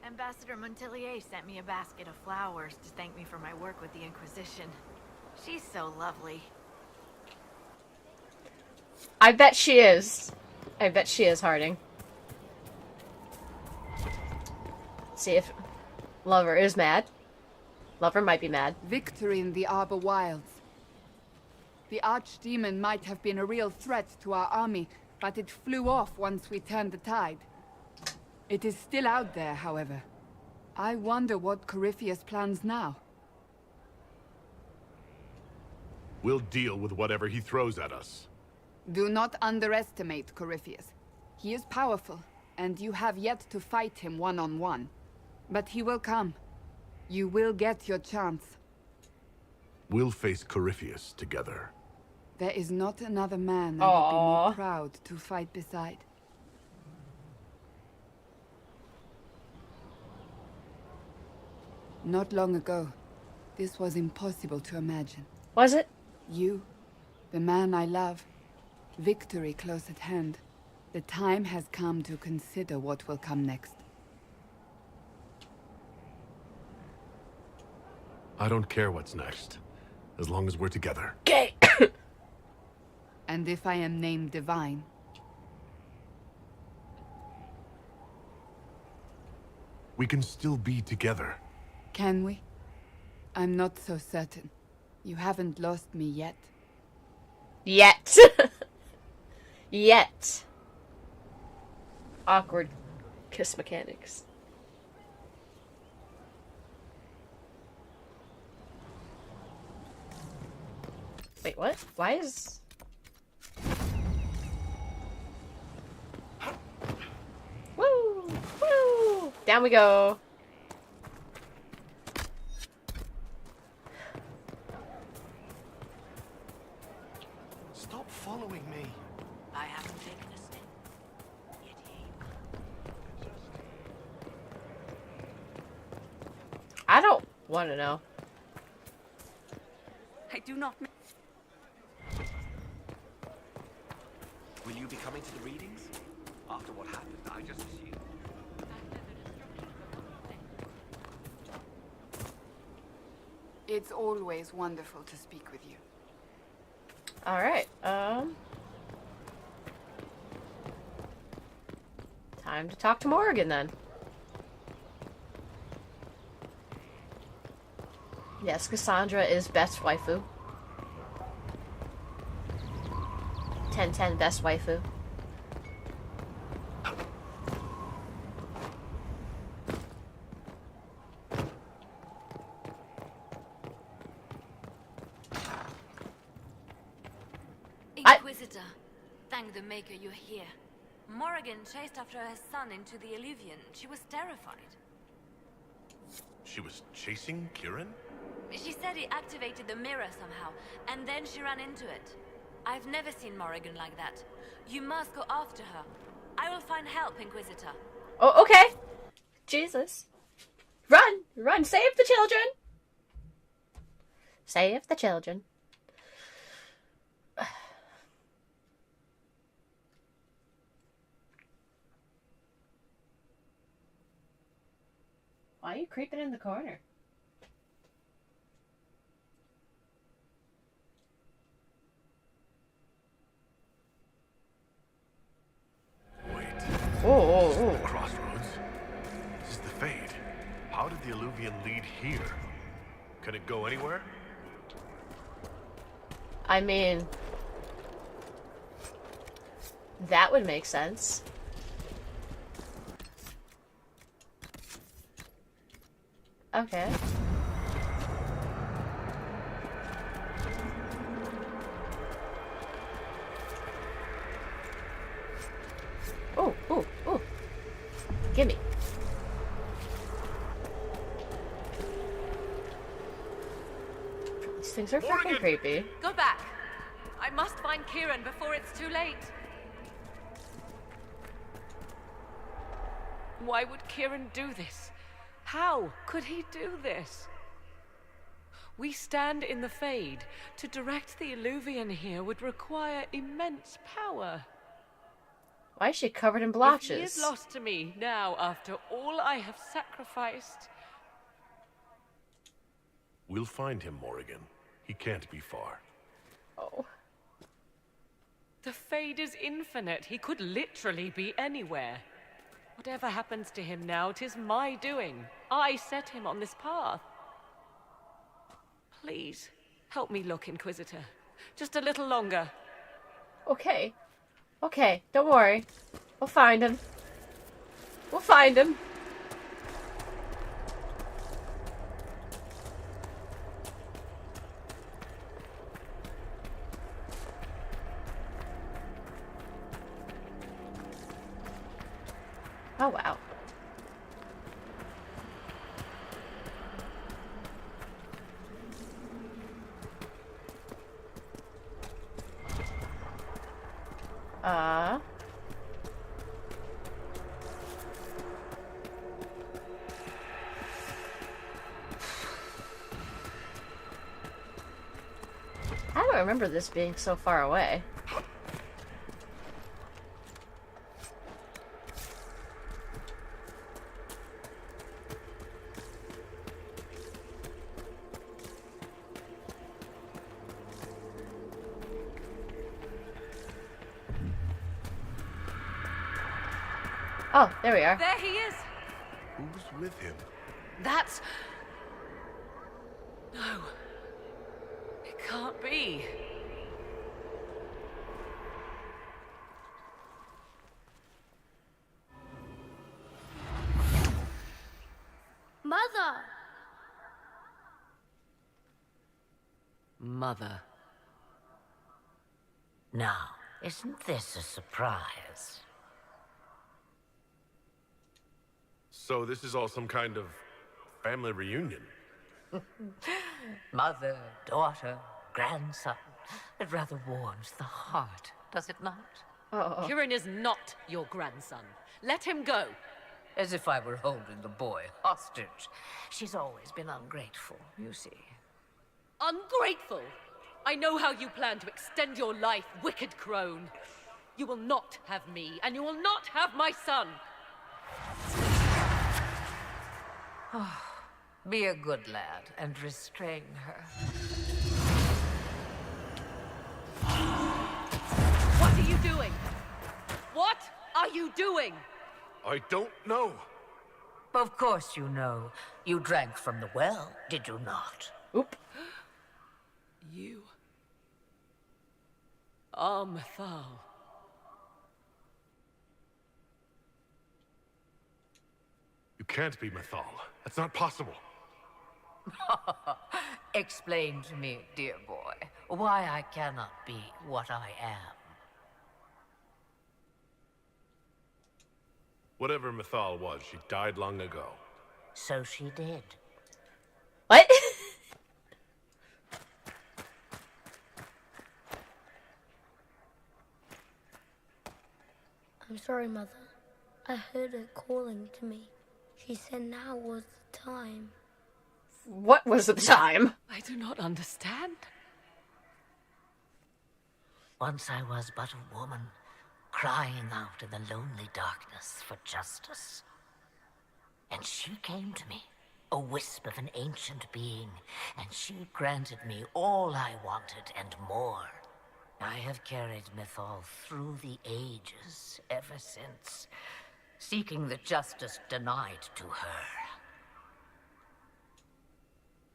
Ambassador Montelier sent me a basket of flowers to thank me for my work with the Inquisition. She's so lovely. I bet she is. I bet she is, Harding. See if Lover is mad. Lover might be mad. Victory in the Arbor Wilds. The Archdemon might have been a real threat to our army, but it flew off once we turned the tide. It is still out there, however. I wonder what Corypheus plans now. We'll deal with whatever he throws at us. Do not underestimate Corypheus. He is powerful, and you have yet to fight him one-on-one. But he will come. You will get your chance. We'll face Corypheus together. There is not another man I would be more proud to fight beside. Not long ago, this was impossible to imagine. Was it? You, the man I love, victory close at hand. The time has come to consider what will come next. I don't care what's next, as long as we're together. Okay. And if I am named Divine? We can still be together. Can we? I'm not so certain. You haven't lost me yet. Yet. Yet. Awkward kiss mechanics. Wait, what? Why is... Woo! Woo! Down we go. Stop following me. I haven't taken a step. I don't want to know. I do not... Will you be coming to the readings? After what happened, I just assumed. It's always wonderful to speak with you. Alright, time to talk to Morrigan then. Yes, Cassandra is best waifu. 10/10 best waifu. Inquisitor, thank the Maker you're here. Morrigan chased after her son into the Illuvian. She was terrified. She was chasing Kieran? She said he activated the mirror somehow, and then she ran into it. I've never seen Morrigan like that. You must go after her. I will find help, Inquisitor. Oh, okay. Jesus. Run! Run! Save the children! Save the children. Why are you creeping in the corner? Oh. Crossroads. This is the Fade. How did the Illuvian lead here? Can it go anywhere? I mean, that would make sense. Okay. Oh. Gimme. These things are fucking creepy. Go back. I must find Kieran before it's too late. Why would Kieran do this? How could he do this? We stand in the Fade. To direct the Illuvian here would require immense power. Why is she covered in If blotches? he is lost to me now, after all I have sacrificed. We'll find him, Morrigan. He can't be far. Oh. The Fade is infinite. He could literally be anywhere. Whatever happens to him now, 'tis my doing. I set him on this path. Please, help me look, Inquisitor. Just a little longer. Okay. Okay, don't worry. We'll find him. We'll find him. Oh, wow. I don't remember this being so far away. Oh, there we are. There he is! Who's with him? That's... No. It can't be. Mother! Mother. Now, isn't this a surprise? So this is all some kind of family reunion. Mother, daughter, grandson. It rather warms the heart, does it not? Oh. Kieran is not your grandson. Let him go. As if I were holding the boy hostage. She's always been ungrateful, you see. Ungrateful? I know how you plan to extend your life, wicked crone. You will not have me, and you will not have my son. Be a good lad and restrain her. What are you doing? What are you doing? I don't know. Of course you know. You drank from the well, did you not? Oop. You are Mathal. You can't be Mathal. That's not possible. Explain to me, dear boy, why I cannot be what I am. Whatever Mathal was, she died long ago. So she did. What? I'm sorry, Mother. I heard her calling to me. She said now was the time. What was the time? I do not understand. Once I was but a woman, crying out in the lonely darkness for justice. And she came to me, a wisp of an ancient being, and she granted me all I wanted and more. I have carried Mythal through the ages ever since, seeking the justice denied to her.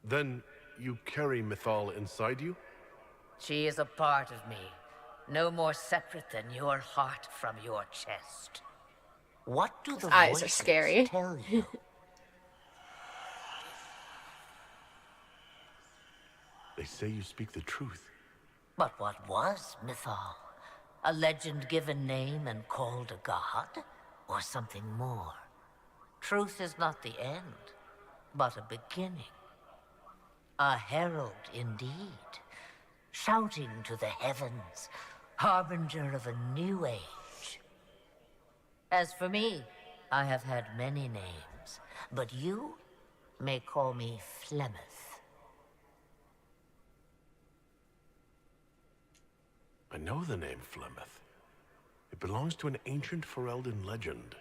Then you carry Mythal inside you? She is a part of me, no more separate than your heart from your chest. What do the eyes are voices scary. tell you? They say you speak the truth. But what was Mythal? A legend given name and called a god? Or something more? Truth is not the end, but a beginning. A herald indeed, shouting to the heavens, harbinger of a new age. As for me, I have had many names, but you may call me Flemeth. I know the name Flemeth. It belongs to an ancient Ferelden legend.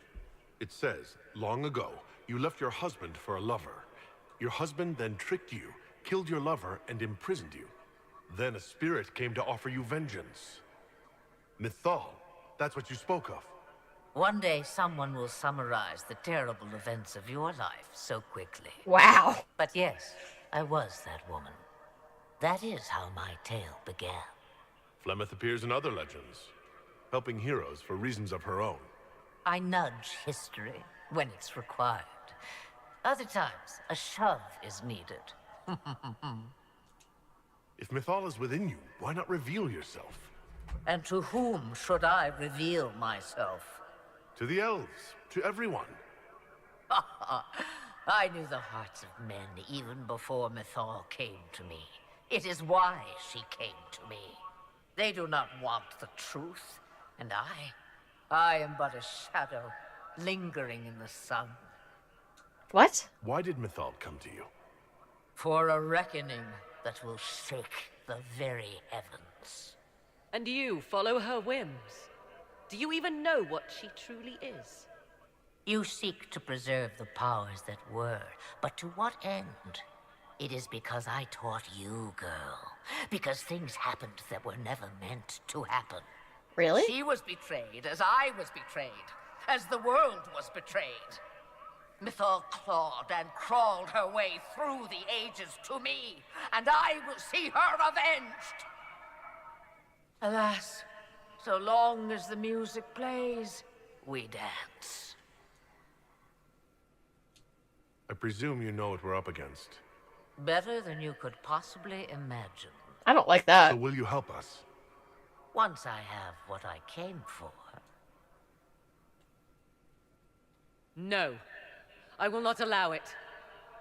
It says, long ago, you left your husband for a lover. Your husband then tricked you, killed your lover, and imprisoned you. Then a spirit came to offer you vengeance. Mythal, that's what you spoke of. One day someone will summarize the terrible events of your life so quickly. Wow. But yes, I was that woman. That is how my tale began. Flemeth appears in other legends, helping heroes for reasons of her own. I nudge history when it's required. Other times, a shove is needed. If Mythal is within you, why not reveal yourself? And to whom should I reveal myself? To the elves, to everyone. I knew the hearts of men even before Mythal came to me. It is why she came to me. They do not want the truth, and I am but a shadow, lingering in the sun. What? Why did Mythal come to you? For a reckoning that will shake the very heavens. And you follow her whims. Do you even know what she truly is? You seek to preserve the powers that were, but to what end? It is because I taught you, girl. Because things happened that were never meant to happen. Really? She was betrayed as I was betrayed, as the world was betrayed. Mythal clawed and crawled her way through the ages to me, and I will see her avenged. Alas, so long as the music plays, we dance. I presume you know what we're up against. Better than you could possibly imagine. I don't like that. So will you help us? Once I have what I came for. No. I will not allow it.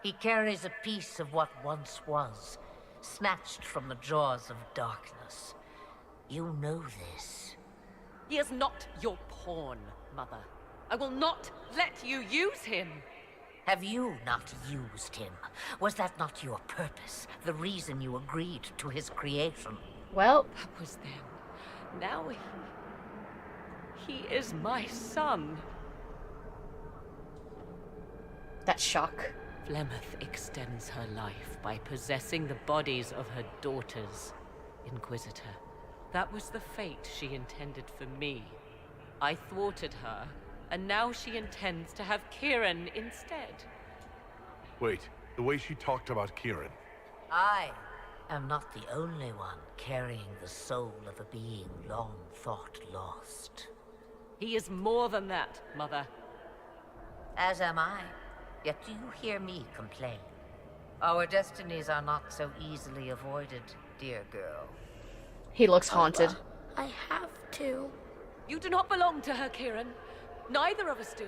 He carries a piece of what once was, snatched from the jaws of darkness. You know this. He is not your pawn, Mother. I will not let you use him. Have you not used him? Was that not your purpose? The reason you agreed to his creation? Well, that was then. Now he is my son. That shock. Flemeth extends her life by possessing the bodies of her daughters, Inquisitor. That was the fate she intended for me. I thwarted her, and now she intends to have Kieran instead. Wait, the way she talked about Kieran. I am not the only one carrying the soul of a being long thought lost. He is more than that, Mother. As am I. Yet do you hear me complain? Our destinies are not so easily avoided, dear girl. He looks haunted. I have to. You do not belong to her, Kieran. Neither of us do.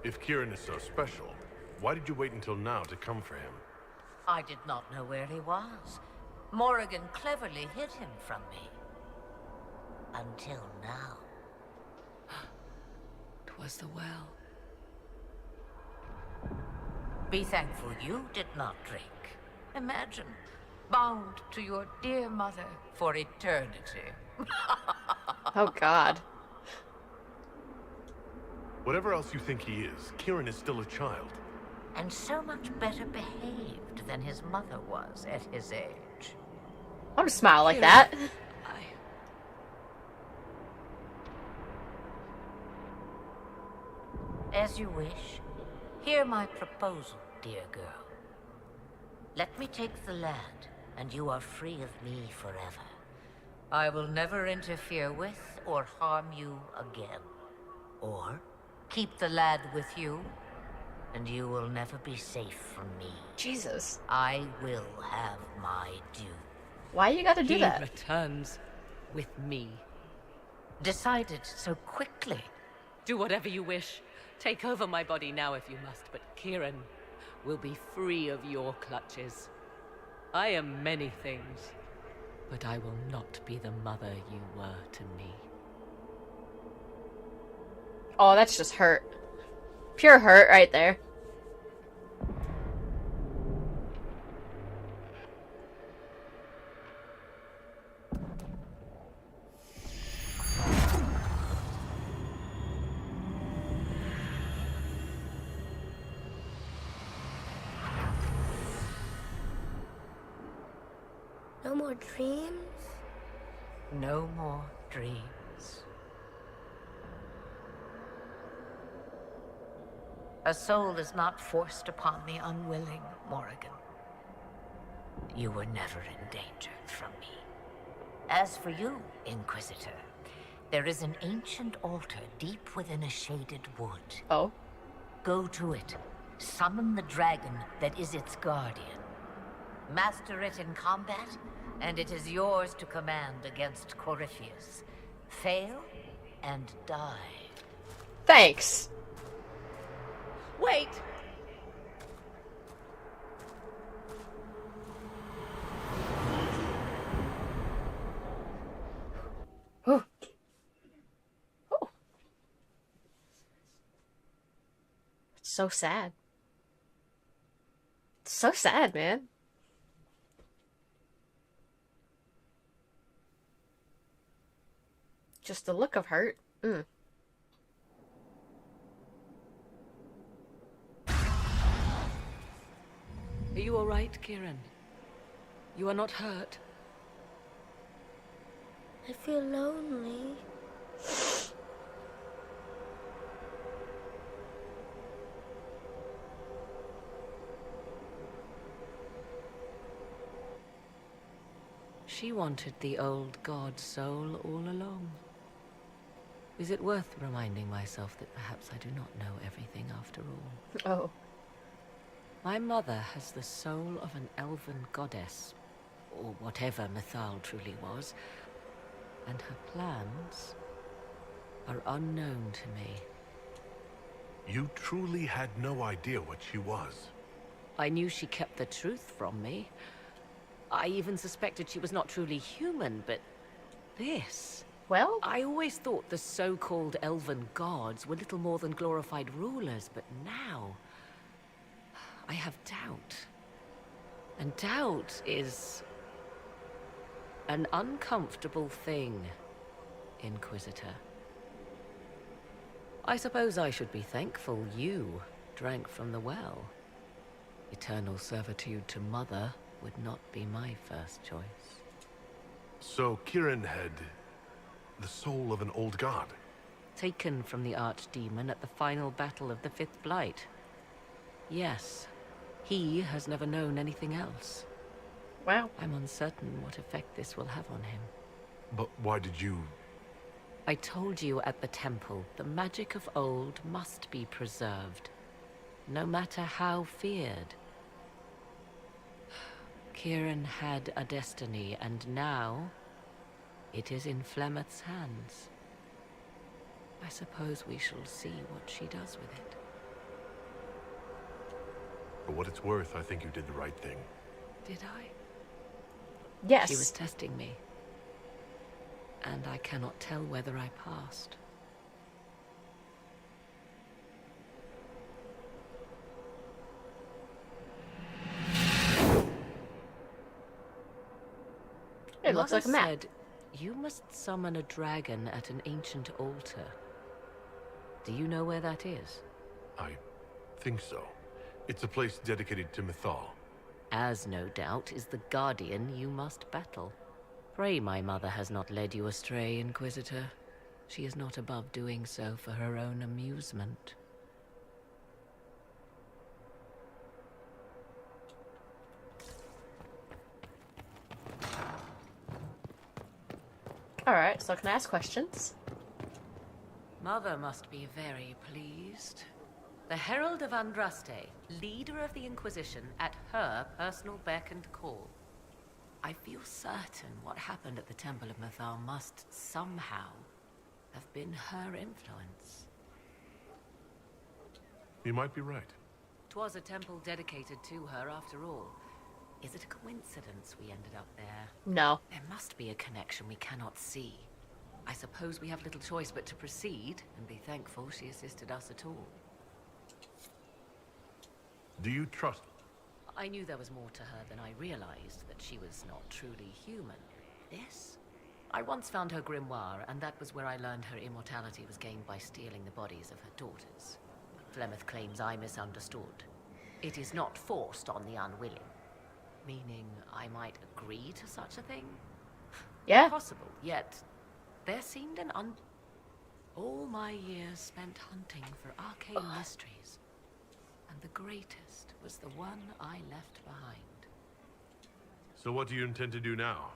If Kieran is so special, why did you wait until now to come for him? I did not know where he was. Morrigan cleverly hid him from me. Until now. was the well. Be thankful you did not drink. Imagine, bound to your dear mother for eternity. Oh, God. Whatever else you think he is, Kieran is still a child. And so much better behaved than his mother was at his age. I want to smile like that. As you wish. Hear my proposal, dear girl. Let me take the lad, and you are free of me forever. I will never interfere with or harm you again. Or keep the lad with you, and you will never be safe from me. Jesus. I will have my due. Why you gotta do that? He returns with me. Decided so quickly. Do whatever you wish. Take over my body now if you must, but Kieran will be free of your clutches. I am many things, but I will not be the mother you were to me. Oh, that's just hurt. Pure hurt right there. No more dreams? No more dreams. A soul is not forced upon the unwilling, Morrigan. You were never in danger from me. As for you, Inquisitor, there is an ancient altar deep within a shaded wood. Oh? Go to it. Summon the dragon that is its guardian. Master it in combat, and it is yours to command against Corypheus. Fail, and die. Thanks. Wait! Oh. Oh. It's so sad. It's so sad, man. Just the look of hurt. Mm. Are you all right, Kieran? You are not hurt? I feel lonely. She wanted the old god soul all along. Is it worth reminding myself that perhaps I do not know everything after all? Oh. My mother has the soul of an elven goddess, or whatever Mythal truly was, and her plans are unknown to me. You truly had no idea what she was. I knew she kept the truth from me. I even suspected she was not truly human, but this... Well? I always thought the so-called elven gods were little more than glorified rulers, but now... I have doubt. And doubt is... an uncomfortable thing, Inquisitor. I suppose I should be thankful you drank from the well. Eternal servitude to Mother would not be my first choice. So Kieran had the soul of an old god? Taken from the archdemon at the final battle of the Fifth Blight. Yes, he has never known anything else. Wow. I'm uncertain what effect this will have on him. But why did you... I told you at the temple, the magic of old must be preserved, no matter how feared. Kieran had a destiny, and now it is in Flemeth's hands. I suppose we shall see what she does with it. For what it's worth, I think you did the right thing. Did I? Yes. She was testing me. And I cannot tell whether I passed. It looks like a map. Said, you must summon a dragon at an ancient altar. Do you know where that is? I think so. It's a place dedicated to Mythal. As no doubt is the guardian you must battle. Pray my mother has not led you astray, Inquisitor. She is not above doing so for her own amusement. Alright, so can I ask questions? Mother must be very pleased. The Herald of Andraste, leader of the Inquisition, at her personal beck and call. I feel certain what happened at the Temple of Mythal must somehow have been her influence. You might be right. 'Twas a temple dedicated to her after all. Is it a coincidence we ended up there? No. There must be a connection we cannot see. I suppose we have little choice but to proceed and be thankful she assisted us at all. Do you trust? I knew there was more to her than I realized, that she was not truly human. This? I once found her grimoire, and that was where I learned her immortality was gained by stealing the bodies of her daughters. Flemeth claims I misunderstood. It is not forced on the unwilling. Meaning I might agree to such a thing? Yeah. Possible, yet there seemed an all my years spent hunting for arcane mysteries, and the greatest was the one I left behind. So what do you intend to do now?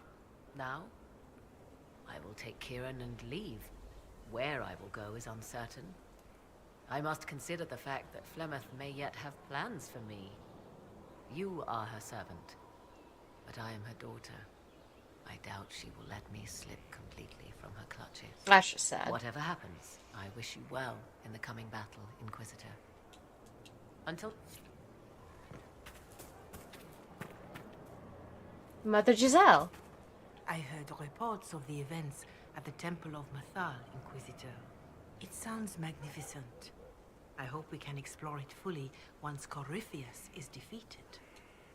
Now, I will take Kieran and leave. Where I will go is uncertain. I must consider the fact that Flemeth may yet have plans for me. You are her servant, but I am her daughter. I doubt she will let me slip completely from her clutches. That's just sad. Whatever happens, I wish you well in the coming battle, Inquisitor. Until... Mother Giselle. I heard reports of the events at the Temple of Mythal, Inquisitor. It sounds magnificent. I hope we can explore it fully once Corypheus is defeated.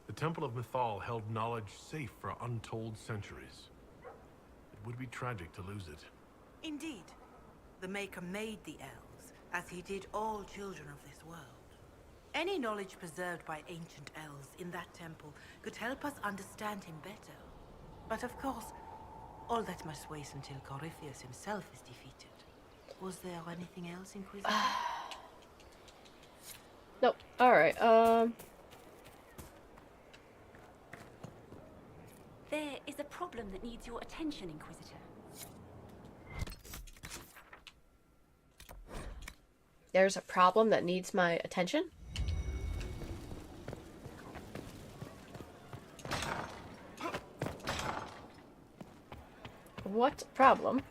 The Temple of Mythal held knowledge safe for untold centuries. It would be tragic to lose it. Indeed. The Maker made the elves, as he did all children of this world. Any knowledge preserved by ancient elves in that temple could help us understand him better. But of course, all that must wait until Corypheus himself is defeated. Was there anything else, Inquisitor? Nope. Alright, There is a problem that needs your attention, Inquisitor. There's a problem that needs my attention? What problem?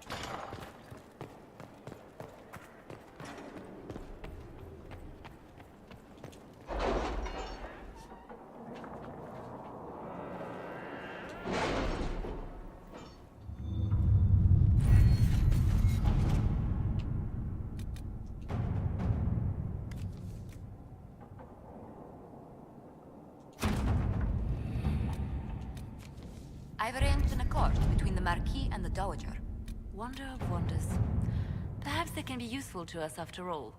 I've arranged an accord between the Marquis and the Dowager. Wonder of wonders. Perhaps they can be useful to us after all.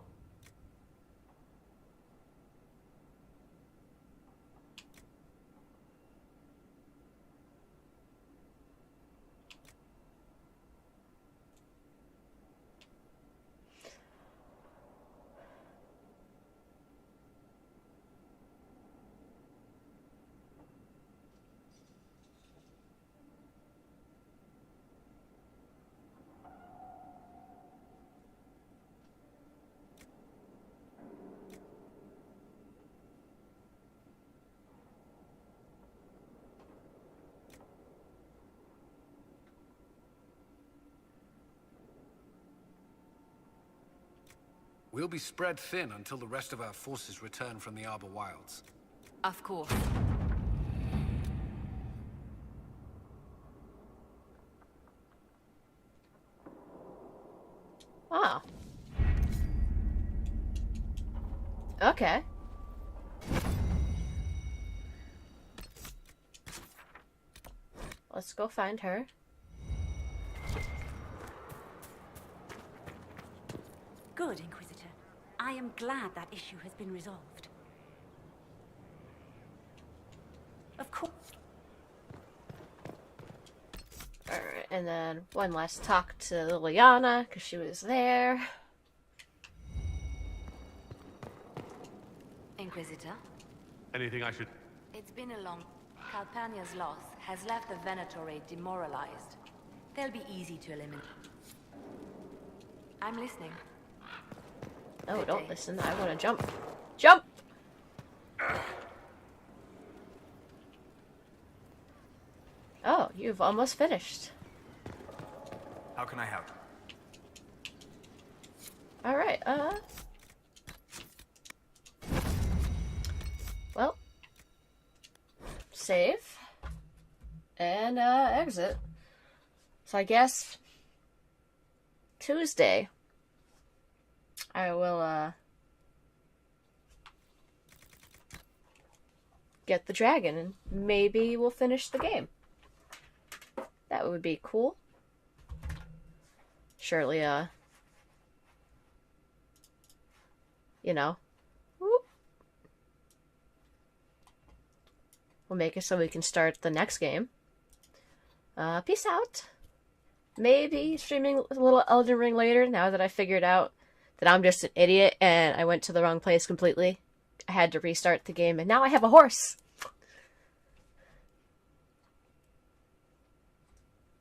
We'll be spread thin until the rest of our forces return from the Arbor Wilds. Of course. Ah. Okay. let's go find her. Good, Inquisitor. I am glad that issue has been resolved. Of course. Alright, and then one last talk to Liliana, because she was there. Inquisitor? Anything I should... It's been a long... Calpurnia's loss has left the Venatori demoralized. They'll be easy to eliminate. I'm listening. No, don't listen. I want to jump. Jump! Oh, you've almost finished. How can I help? Alright, well, save, and, exit. So I guess Tuesday I will, get the dragon, and maybe we'll finish the game. That would be cool. Surely, you know, whoop, we'll make it so we can start the next game. Peace out. Maybe streaming a little Elden Ring later, now that I figured out that I'm just an idiot and I went to the wrong place completely. I had to restart the game, and now I have a horse.